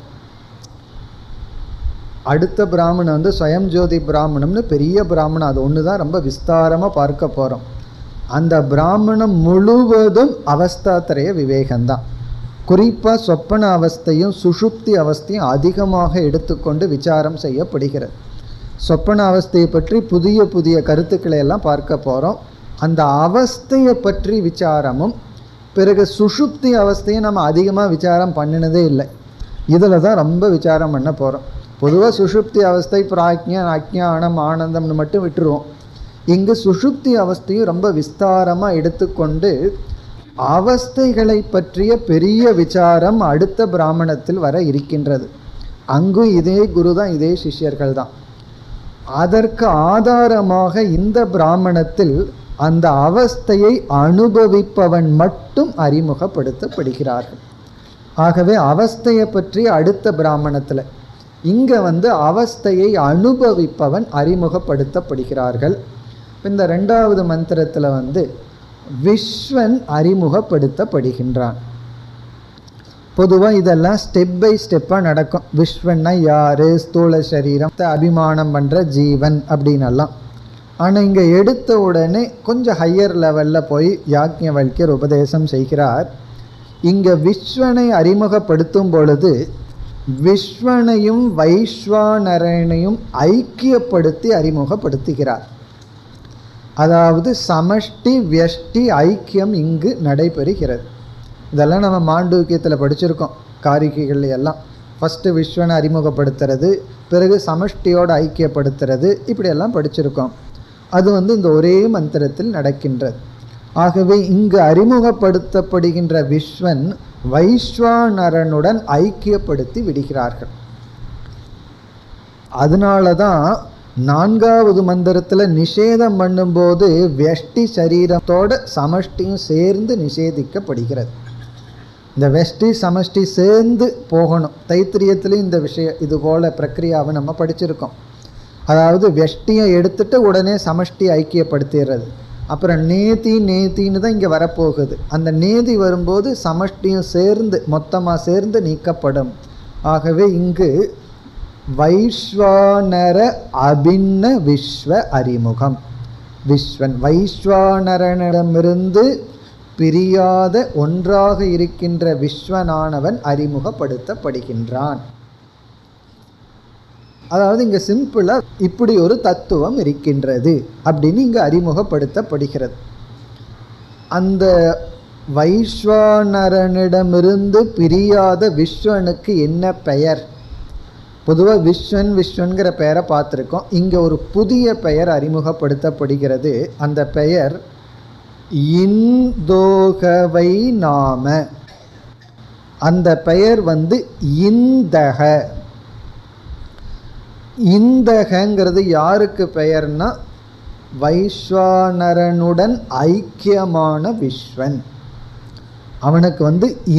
அடுத்த பிராமணம் ஸ்வயம் ஜோதி பிராமணம்னு பெரிய பிராமணம், அது ஒன்று தான் ரொம்ப விஸ்தாரமாக பார்க்க போகிறோம். அந்த பிராமணம் முழுவதும் அவஸ்தாத்ரய விவேகம்தான். குறிப்பாக சொப்பன அவஸ்தையும் சுஷுப்தி அவஸ்தையும் அதிகமாக எடுத்துக்கொண்டு விசாரம் செய்யப்படுகிறது. சொப்பன அவஸ்தையை பற்றி புதிய புதிய கருத்துக்களை எல்லாம் பார்க்க போகிறோம். அந்த அவஸ்தையை பற்றி விசாரமும், பிறகு சுஷுப்தி அவஸ்தையை நம்ம அதிகமாக விசாரம் பண்ணினதே இல்லை. இதில் தான் ரொம்ப விசாரம் பண்ண போகிறோம். பொதுவாக சுஷுப்தி அவஸ்தை பிராக்ஞன் அஜ்ஞானம் ஆனந்தம்னு மட்டும் விட்டுருவோம். இங்கு சுஷுப்தி அவஸ்தையும் ரொம்ப விஸ்தாரமாக எடுத்துக்கொண்டு அவஸ்தைகளை பற்றிய பெரிய விசாரம் அடுத்த பிராமணத்தில் வர இருக்கின்றது. அங்கும் இதே குரு தான், இதே சிஷ்யர்கள் தான். அதற்கு ஆதாரமாக இந்த பிராமணத்தில் அந்த அவஸ்தையை அனுபவிப்பவன் மட்டும் அறிமுகப்படுத்தப்படுகிறார்கள். ஆகவே அவஸ்தையை பற்றி அடுத்த பிராமணத்தில், இங்கே அவஸ்தையை அனுபவிப்பவன் அறிமுகப்படுத்தப்படுகிறார்கள். இந்த 2வது மந்திரத்தில் விஸ்வன் அறிமுகப்படுத்தப்படுகின்றான். பொதுவாக இதெல்லாம் ஸ்டெப் பை ஸ்டெப்பாக நடக்கும். விஸ்வன்னா யார், ஸ்தூல சரீரம், அபிமானம் பண்ணுற ஜீவன் அப்படின்னெல்லாம். ஆனால் இங்கே எடுத்த உடனே கொஞ்சம் ஹையர் லெவலில் போய் யாக்ஞவல்கியர் உபதேசம் செய்கிறார். இங்கே விஸ்வனை அறிமுகப்படுத்தும் பொழுது விஸ்வனையும் வைஸ்வானரனையும் ஐக்கியப்படுத்தி அறிமுகப்படுத்துகிறார். அதாவது சமஷ்டி வியஷ்டி ஐக்கியம் இங்கு நடைபெறுகிறது. இதெல்லாம் நம்ம மாண்டூக்கியத்தில் படிச்சிருக்கோம், காரிகைகள் எல்லாம். ஃபஸ்ட்டு விஸ்வனை அறிமுகப்படுத்துறது, பிறகு சமஷ்டியோடு ஐக்கியப்படுத்துறது, இப்படியெல்லாம் படிச்சிருக்கோம். அது இந்த ஒரே மந்திரத்தில் நடக்கின்றது. ஆகவே இங்கு அறிமுகப்படுத்தப்படுகின்ற விஸ்வன் வைஸ்வானரனுடன் ஐக்கியப்படுத்தி விடுகிறார்கள். அதனாலதான் 4வது மந்திரத்தில் நிஷேதம் பண்ணும்போது வெஷ்டி சரீரத்தோட சமஷ்டியும் சேர்ந்து நிஷேதிக்கப்படுகிறது. இந்த வெஷ்டி சமஷ்டி சேர்ந்து போகணும். தைத்திரியத்திலையும் இந்த இது போல பிரக்ரியாவை நம்ம படிச்சிருக்கோம். அதாவது வெஷ்டியை எடுத்துட்டு உடனே சமஷ்டி ஐக்கியப்படுத்திடுறது. அப்புறம் நேத்தின்னு தான் இங்கே வரப்போகுது. அந்த நேதி வரும்போது சமஷ்டியும் சேர்ந்து மொத்தமாக சேர்ந்து நீக்கப்படும். ஆகவே இங்கு வைஸ்வானர அபின்ன விஸ்வ அறிமுகம். விஸ்வன் வைஸ்வானரனிடமிருந்து பிரியாத ஒன்றாக இருக்கின்ற விஸ்வனானவன் அறிமுகப்படுத்தப்படுகின்றான். அதாவது இங்கே சிம்பிளாக இப்படி ஒரு தத்துவம் இருக்கின்றது அப்படின்னு இங்கே அறிமுகப்படுத்தப்படுகிறது. அந்த வைஸ்வானரனிடமிருந்து பிரியாத விஸ்வனுக்கு என்ன பெயர்? பொதுவாக விஸ்வன்கிற பெயரை பார்த்துருக்கோம். இங்கே ஒரு புதிய பெயர் அறிமுகப்படுத்தப்படுகிறது. அந்த பெயர் இந்தோகவை நாம. அந்த பெயர் இந்தக. இந்தகங்கிறது யாருக்கு பெயர்னா வைஸ்வானரனுடன் ஐக்கியமான விஸ்வன். அவனுக்கு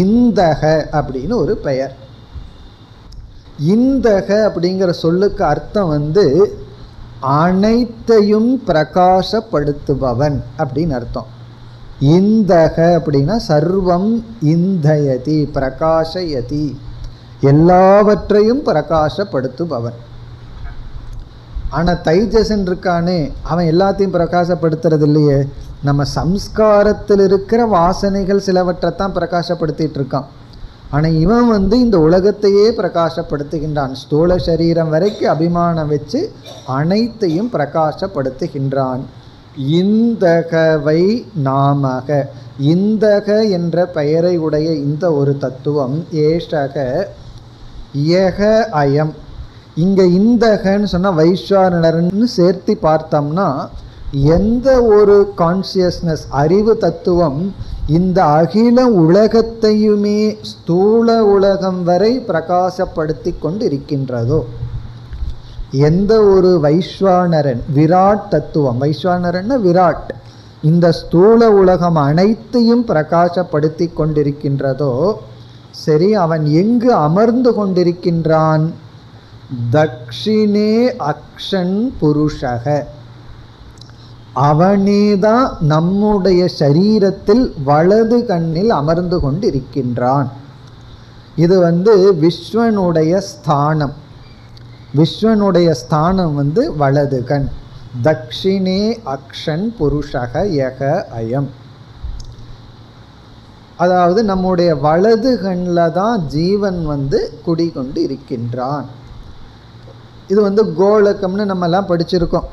இந்தக அப்படின்னு ஒரு பெயர். இந்தக அப்படிங்கிற சொல்லுக்கு அர்த்தம் அனைத்தையும் பிரகாசப்படுத்துபவன் அப்படின்னு அர்த்தம். இந்தக அப்படின்னா சர்வம் இந்தயதி பிரகாசயதி, எல்லாவற்றையும் பிரகாசப்படுத்துபவன். ஆனால் தைஜசன் இருக்கானே, அவன் எல்லாத்தையும் பிரகாசப்படுத்துறது இல்லையே. நம்ம சம்ஸ்காரத்தில் இருக்கிற வாசனைகள் சிலவற்றைத்தான் பிரகாசப்படுத்திட்டு இருக்கான். ஆனால் இவன் இந்த உலகத்தையே பிரகாசப்படுத்துகின்றான். ஸ்தூல சரீரம் வரைக்கும் அபிமானம் வச்சு அனைத்தையும் பிரகாசப்படுத்துகின்றான். இந்தகவை நாமக. இந்தக என்ற பெயரை உடைய இந்த ஒரு தத்துவம் ஏஷக யக அயம். இங்கே இந்தகன்னு சொன்னால் வைஸ்வானரன்னு சேர்த்து பார்த்தோம்னா எந்த ஒரு கான்சியஸ்னஸ் அறிவு தத்துவம் இந்த அகில உலகத்தையுமே ஸ்தூல உலகம் வரை பிரகாசப்படுத்தி கொண்டு இருக்கின்றதோ, எந்த ஒரு வைஸ்வானரன் விராட் தத்துவம், வைஸ்வானரன் விராட், இந்த ஸ்தூல உலகம் அனைத்தையும் பிரகாசப்படுத்தி கொண்டிருக்கின்றதோ, சரி அவன் எங்கு அமர்ந்து கொண்டிருக்கின்றான்? தக்ஷிணே அக்ஷன் புருஷக. அவனேதான் நம்முடைய சரீரத்தில் வலது கண்ணில் அமர்ந்து கொண்டிருக்கின்றான். இது விஸ்வனுடைய ஸ்தானம். விஸ்வனுடைய ஸ்தானம் வலது கண். தக்ஷிணே அக்ஷன் புருஷக யக அயம். அதாவது நம்முடைய வலது கண்ணில் தான் ஜீவன் குடிகொண்டு இருக்கின்றான். இது கோலக்கம்னு நம்மெல்லாம் படிச்சிருக்கோம்.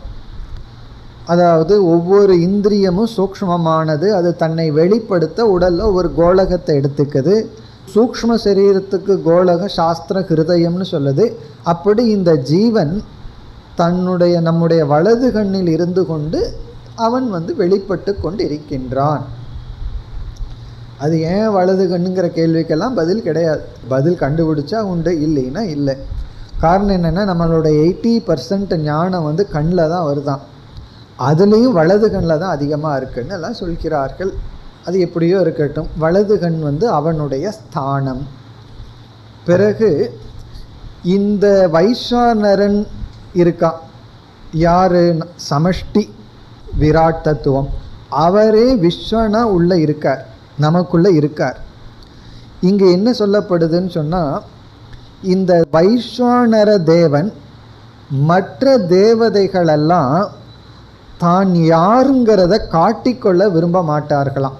அதாவது ஒவ்வொரு இந்திரியமும் சூக்ஷ்மமானது. அது தன்னை வெளிப்படுத்த உடலில் ஒரு கோலகத்தை எடுத்துக்குது. சூக்ஷ்ம சரீரத்துக்கு கோலக சாஸ்திர ஹிருதயம்னு சொல்லுது. அப்படி இந்த ஜீவன் நம்முடைய வலது கண்ணில் இருந்து கொண்டு அவன் வெளிப்பட்டு கொண்டு இருக்கின்றான். அது ஏன் வலது கண்ணுங்கிற கேள்விக்கெல்லாம் பதில் கிடையாது. பதில் கண்டுபிடிச்சா உண்டு, இல்லைன்னா இல்லை. காரணம் என்னென்னா நம்மளோட 80% ஞானம் கண்ணில் தான் வருதான். அதுலேயும் வலது கண்ணில் தான் அதிகமாக இருக்குன்னு எல்லாம் சொல்கிறார்கள். அது எப்படியோ இருக்கட்டும். வலது கண் அவனுடைய ஸ்தானம். பிறகு இந்த வைஸ்வானரன் இருக்கான். யாரு? சமஷ்டி விராட் தத்துவம். அவரே விஸ்வனா உள்ள இருக்கார், நமக்குள்ள இருக்கார். இங்கே என்ன சொல்லப்படுதுன்னு சொன்னால், இந்த வைஸ்வானர தேவன் மற்ற தேவதைகளெல்லாம் தான் யாருங்கிறத காட்டிக்கொள்ள விரும்ப மாட்டார்களாம்.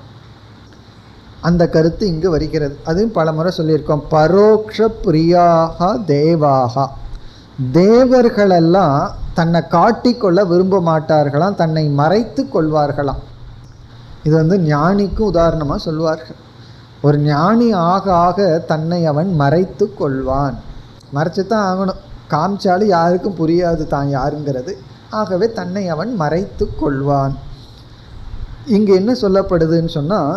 அந்த கருத்து இங்கு வருகிறது. அதுவும் பல முறை சொல்லியிருக்கோம். பரோக்ஷ பிரியாக தேவாகா. தேவர்களெல்லாம் தன்னை காட்டிக்கொள்ள விரும்ப மாட்டார்களாம், தன்னை மறைத்து கொள்வார்களாம். இது ஞானிக்கும் உதாரணமாக சொல்வார்கள். ஒரு ஞானி ஆக ஆக தன்னை அவன் மறைத்து கொள்வான். மறைச்சு தான் ஆகணும். காமிச்சாலும் யாருக்கும் புரியாது தான் யாருங்கிறது. ஆகவே தன்னை அவன் மறைத்து கொள்வான். இங்கே என்ன சொல்லப்படுதுன்னு சொன்னால்,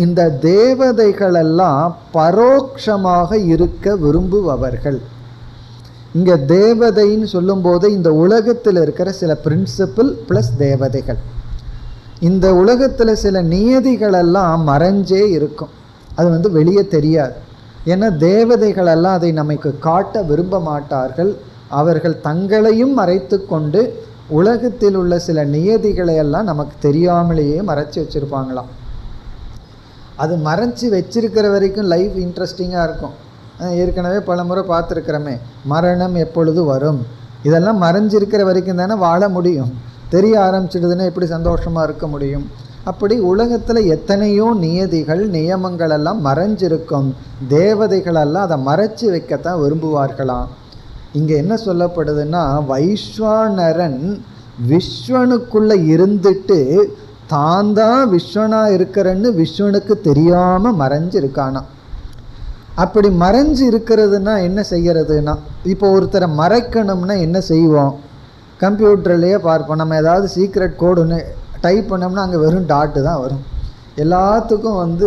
இந்த தேவதைகளெல்லாம் பரோட்சமாக இருக்க விரும்புபவர்கள். இங்கே தேவதைன்னு சொல்லும்போது இந்த உலகத்தில் இருக்கிற சில பிரின்சிபிள் ப்ளஸ் தேவதைகள். இந்த உலகத்தில் சில நியதிகளெல்லாம் மறைஞ்சே இருக்கும், அது வெளியே தெரியாது. ஏன்னா தேவதைகளெல்லாம் அதை நமக்கு காட்ட விரும்ப மாட்டார்கள். அவர்கள் தங்களையும் மறைத்து கொண்டு உலகத்தில் உள்ள சில நியதிகளையெல்லாம் நமக்கு தெரியாமலேயே மறைச்சி வச்சுருப்பாங்களாம். அது மறைச்சி வச்சிருக்கிற வரைக்கும் லைஃப் இன்ட்ரெஸ்டிங்காக இருக்கும். ஏற்கனவே பல முறை பார்த்துருக்கிறோமே, மரணம் எப்பொழுது வரும், இதெல்லாம் மறைஞ்சிருக்கிற வரைக்கும் தானே வாழ முடியும். தெரிய ஆரம்பிச்சிடுதுன்னா எப்படி சந்தோஷமாக இருக்க முடியும்? அப்படி உலகத்தில் எத்தனையோ நியதிகள் நியமங்கள் எல்லாம் மறைஞ்சிருக்கும். தேவதைகளெல்லாம் அதை மறைச்சி வைக்கத்தான் விரும்புவார்களாம். இங்கே என்ன சொல்லப்படுதுன்னா, வைஸ்வானரன் விஸ்வனுக்குள்ளே இருந்துட்டு தான் தான் விஸ்வனாக இருக்கிறன்னு விஸ்வனுக்கு தெரியாமல் மறைஞ்சிருக்கானா. அப்படி மறைஞ்சு இருக்கிறதுனா என்ன செய்கிறதுனா, இப்போ ஒருத்தரை மறைக்கணும்னா என்ன செய்வோம்? கம்ப்யூட்டர்லேயே பார்ப்போம். நம்ம ஏதாவது சீக்ரெட் கோடு ஒன்று டைப் பண்ணோம்னா அங்கே வெறும் டாட்டு தான் வரும். எல்லாத்துக்கும்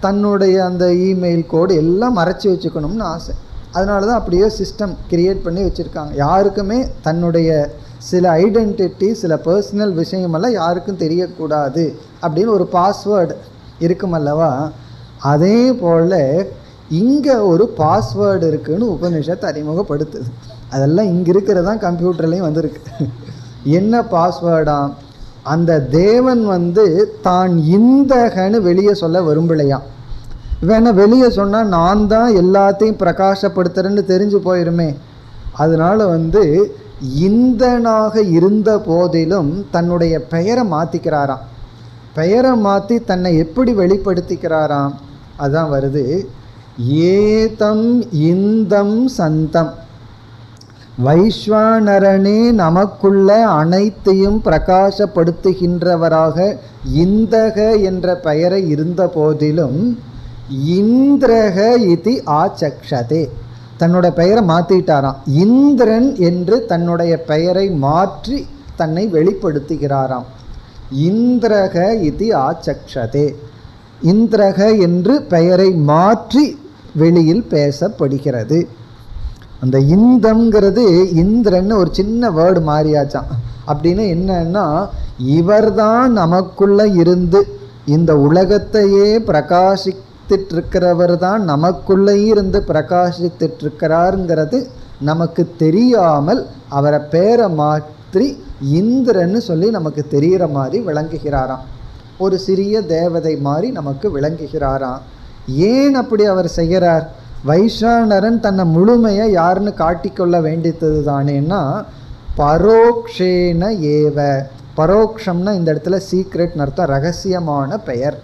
தன்னுடைய அந்த இமெயில் கோடு எல்லாம் மறைச்சி வச்சுக்கணும்னு ஆசை. அதனால தான் அப்படியே சிஸ்டம் கிரியேட் பண்ணி வச்சுருக்காங்க. யாருக்குமே தன்னுடைய சில ஐடென்டிட்டி, சில பர்சனல் விஷயமெல்லாம் யாருக்கும் தெரியக்கூடாது அப்படின்னு ஒரு பாஸ்வேர்டு இருக்குமல்லவா. அதே போல் இங்கே ஒரு பாஸ்வேர்டு இருக்குதுன்னு உபநிஷத்து அறிமுகப்படுத்துது. அதெல்லாம் இங்கே இருக்கிறதான் கம்ப்யூட்டர்லேயும் வந்திருக்கு. என்ன பாஸ்வேர்டாம்? அந்த தேவன் தான் இந்தகன்னு வெளியே சொல்ல விரும்பலையாம். வேணா வெளியே சொன்னால் நான் தான் எல்லாத்தையும் பிரகாசப்படுத்துகிறேன்னு தெரிஞ்சு போயிருமே. அதனால் இந்தனாக இருந்த போதிலும் தன்னுடைய பெயரை மாற்றிக்கிறாராம். பெயரை மாற்றி தன்னை எப்படி வெளிப்படுத்திக்கிறாராம்? அதான் வருது, ஏதம் இந்தம் சந்தம். வைஸ்வானரனே நமக்குள்ள அனைத்தையும் பிரகாசப்படுத்துகின்றவராக இந்தக என்ற பெயரை இருந்த போதிலும் இந்திரக இதி ஆச்சக்ஷதே, தன்னோட பெயரை மாற்றிட்டாராம். இந்திரன் என்று தன்னுடைய பெயரை மாற்றி தன்னை வெளிப்படுத்துகிறாராம். இந்திரக இதி ஆச்சக்ஷதே, இந்திரக என்று பெயரை மாற்றி வெளியில் பேசப்படுகிறது. அந்த இந்தம்ங்கிறது இந்திரன்னு ஒரு சின்ன வேர்டு மாறியாச்சான். அப்படின்னு என்னன்னா, இவர்தான் நமக்குள்ள இருந்து இந்த உலகத்தையே பிரகாசித்திருக்கிறவர் தான் நமக்குள்ளே இருந்து பிரகாசித்திருக்கிறாருங்கிறது நமக்கு தெரியாமல் அவரை பேரை மாற்றி இந்திரன்னு சொல்லி நமக்கு தெரிகிற மாதிரி விளங்குகிறாராம். ஒரு சிறிய தேவதை மாதிரி நமக்கு விளங்குகிறாராம். ஏன் அப்படி அவர் செய்கிறார்? வைஸ்வானரன் தன்னை முழுமையை யாருன்னு காட்டிக்கொள்ள வேண்டியது தானேன்னா, பரோக்ஷேன ஏவ. பரோக்ஷம்னா இந்த இடத்துல சீக்ரெட்னு அர்த்தம், ரகசியமான பெயர்.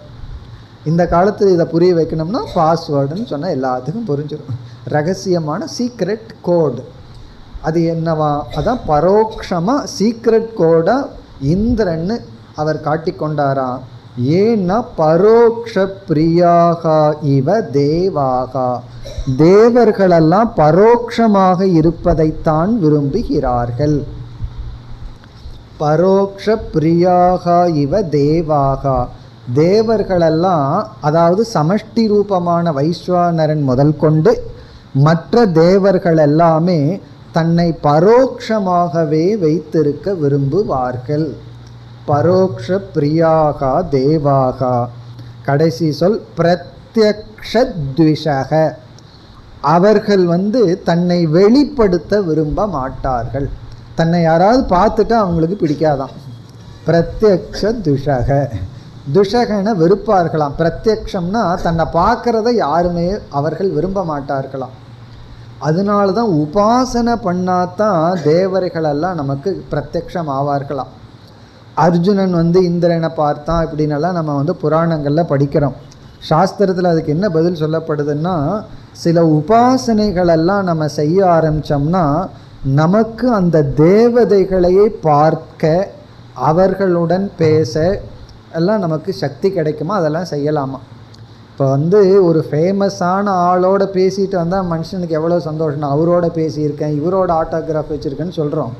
இந்த காலத்தில் இதை புரிய வைக்கணும்னா பாஸ்வேர்டுன்னு சொன்னால் எல்லாத்துக்கும் புரிஞ்சிடும். ரகசியமான சீக்ரெட் கோடு அது என்னவா? அதான் பரோக்ஷமாக சீக்ரெட் கோடாக இந்திரன்னு அவர் காட்டிக்கொண்டாராம். ஏன்னா பரோக்ஷ பிரியாகா இவ தேவாகா, தேவர்களெல்லாம் பரோக்ஷமாக இருப்பதைத்தான் விரும்புகிறார்கள். பரோக்ஷ பிரியாகா இவ தேவாகா, தேவர்களெல்லாம் அதாவது சமஷ்டி ரூபமான வைஸ்வானரன் முதல் கொண்டு மற்ற தேவர்கள் எல்லாமே தன்னை பரோக்ஷமாகவே வைத்திருக்க விரும்புவார்கள். பரோக்ஷ பிரியாகா தேவாகா. கடைசி சொல் பிரத்யக்ஷத்விஷக, அவர்கள் தன்னை வெளிப்படுத்த விரும்ப மாட்டார்கள். தன்னை யாராவது பார்த்துட்டா அவங்களுக்கு பிடிக்காதான். பிரத்யக்ஷத்விஷக, துஷகன வெறுப்பார்களாம். பிரத்யக்ஷம்னா தன்னை பார்க்கறத யாருமே அவர்கள் விரும்ப மாட்டார்களாம். அதனால தான் உபாசனை பண்ணாதான் தேவர்களெல்லாம் நமக்கு பிரத்யக்ஷம் ஆவார்களாம். அர்ஜுனன் இந்திரனை பார்த்தான் இப்படின்னெல்லாம் நம்ம புராணங்களில் படிக்கிறோம். சாஸ்திரத்தில் அதுக்கு என்ன பதில் சொல்லப்படுதுன்னா, சில உபாசனைகளெல்லாம் நம்ம செய்ய ஆரம்பித்தோம்னா நமக்கு அந்த தேவதைகளையே பார்க்க அவர்களுடன் பேச எல்லாம் நமக்கு சக்தி கிடைக்குமா, அதெல்லாம் செய்யலாமா. இப்போ ஒரு ஃபேமஸான ஆளோட பேசிட்டு வந்தால் மனுஷனுக்கு எவ்வளோ சந்தோஷம். அவரோட பேசியிருக்கேன், இவரோட ஆட்டோகிராஃப் வச்சுருக்கேன்னு சொல்கிறோம்.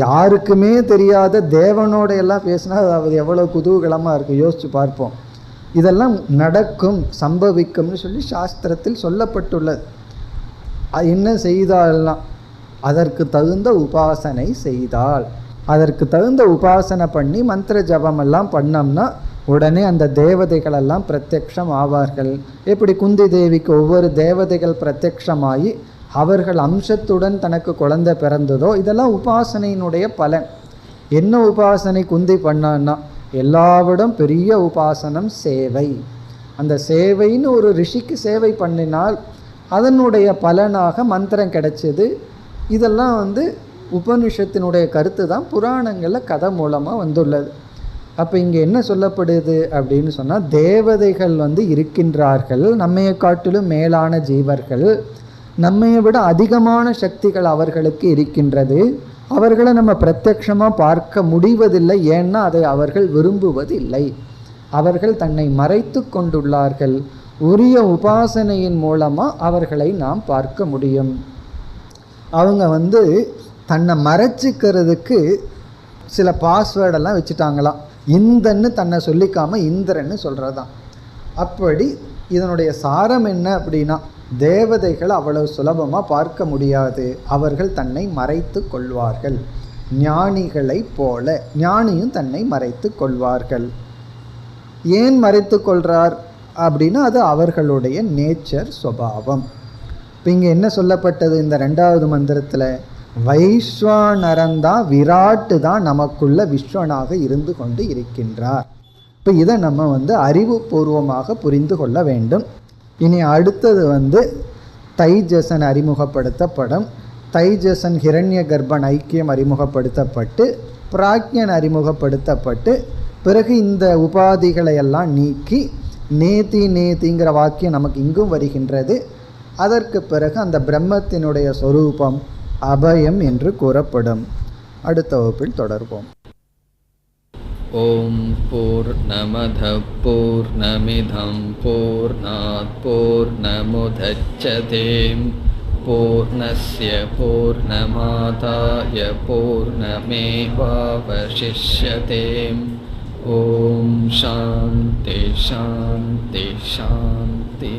யாருக்குமே தெரியாத தேவனோட எல்லாம் பேசினா அது எவ்வளோ குதூகலமாக இருக்குது, யோசித்து பார்ப்போம். இதெல்லாம் நடக்கும், சம்பவிக்கும்னு சொல்லி சாஸ்திரத்தில் சொல்லப்பட்டுள்ளது. என்ன செய்தால்லாம் அதற்கு தகுந்த உபாசனை செய்தால், அதற்கு தகுந்த உபாசனை பண்ணி மந்திர ஜபமெல்லாம் பண்ணோம்னா உடனே அந்த தேவதைகளெல்லாம் பிரத்யக்ஷம் ஆவார்கள். எப்படி குந்தி தேவிக்கு ஒவ்வொரு தேவதைகள் பிரத்யக்ஷமாகி அவர்கள் அம்சத்துடன் தனக்கு குழந்தை பிறந்ததோ, இதெல்லாம் உபாசனையினுடைய பலன். என்ன உபாசனை குந்தி பண்ணான்னா, எல்லாவிடம் பெரிய உபாசனம் சேவை. அந்த சேவைன்னு ஒரு ரிஷிக்கு சேவை பண்ணினால் அதனுடைய பலனாக மந்திரம் கிடைச்சது. இதெல்லாம் உபனிஷத்தினுடைய கருத்து தான், புராணங்களில் கதை மூலமாக வந்துள்ளது. அப்போ இங்கே என்ன சொல்லப்படுது அப்படின்னு சொன்னால், தேவதைகள் இருக்கின்றார்கள், நம்மையை காட்டிலும் மேலான ஜீவர்கள், நம்மையை விட அதிகமான சக்திகள் அவர்களுக்கு இருக்கின்றது. அவர்களை நம்ம பிரத்யக்ஷமாக பார்க்க முடிவதில்லை, ஏன்னா அதை அவர்கள் விரும்புவதில்லை. அவர்கள் தன்னை மறைத்து கொண்டுள்ளார்கள். உரிய உபாசனையின் மூலமாக அவர்களை நாம் பார்க்க முடியும். அவங்க தன்னை மறைச்சிக்கிறதுக்கு சில பாஸ்வேர்டெல்லாம் வச்சுட்டாங்களாம். இந்தன்னு தன்னை சொல்லிக்காமல் இந்திரன்னு சொல்கிறதான். அப்படி இதனுடைய சாரம் என்ன அப்படின்னா, தேவதைகள் அவ்வளவு சுலபமாக பார்க்க முடியாது, அவர்கள் தன்னை மறைத்து கொள்வார்கள். ஞானிகளை போல ஞானியும் தன்னை மறைத்து கொள்வார்கள். ஏன் மறைத்து கொள்கிறார் அப்படின்னா, அது அவர்களுடைய நேச்சர், சுபாவம். இப்போ இங்கே என்ன சொல்லப்பட்டது இந்த 2வது மந்திரத்தில், வைஸ்வானரந்தான் விராட்டு தான் நமக்குள்ள விஸ்வனாக இருந்து கொண்டு இருக்கின்றார். இப்போ இதை நம்ம அறிவுபூர்வமாக புரிந்து கொள்ள வேண்டும். இனி அடுத்தது தைஜசன் அறிமுகப்படுத்தப்படும். தைஜசன் ஹிரண்ய கர்ப்பன் ஐக்கியம் அறிமுகப்படுத்தப்பட்டு, பிராக்ஞன் அறிமுகப்படுத்தப்பட்டு, பிறகு இந்த உபாதிகளை எல்லாம் நீக்கி நேதி நேதிங்கிற வாக்கியம் நமக்கு இங்கும் வருகின்றது. அதற்கு பிறகு அந்த பிரம்மத்தினுடைய சொரூபம் அபயம் என்று கூறப்படும். அடுத்த வகுப்பில் தொடர்வோம். ஓம் பூர்ணமத பூர்ணமிதம் பூர்ணாத் பூர்ணமுதச்யதே பூர்ணஸ்ய பூர்ணமாதாய பூர்ணமேவாவசிஷ்யதே. ஓம் சாந்தி சாந்தி சாந்தி.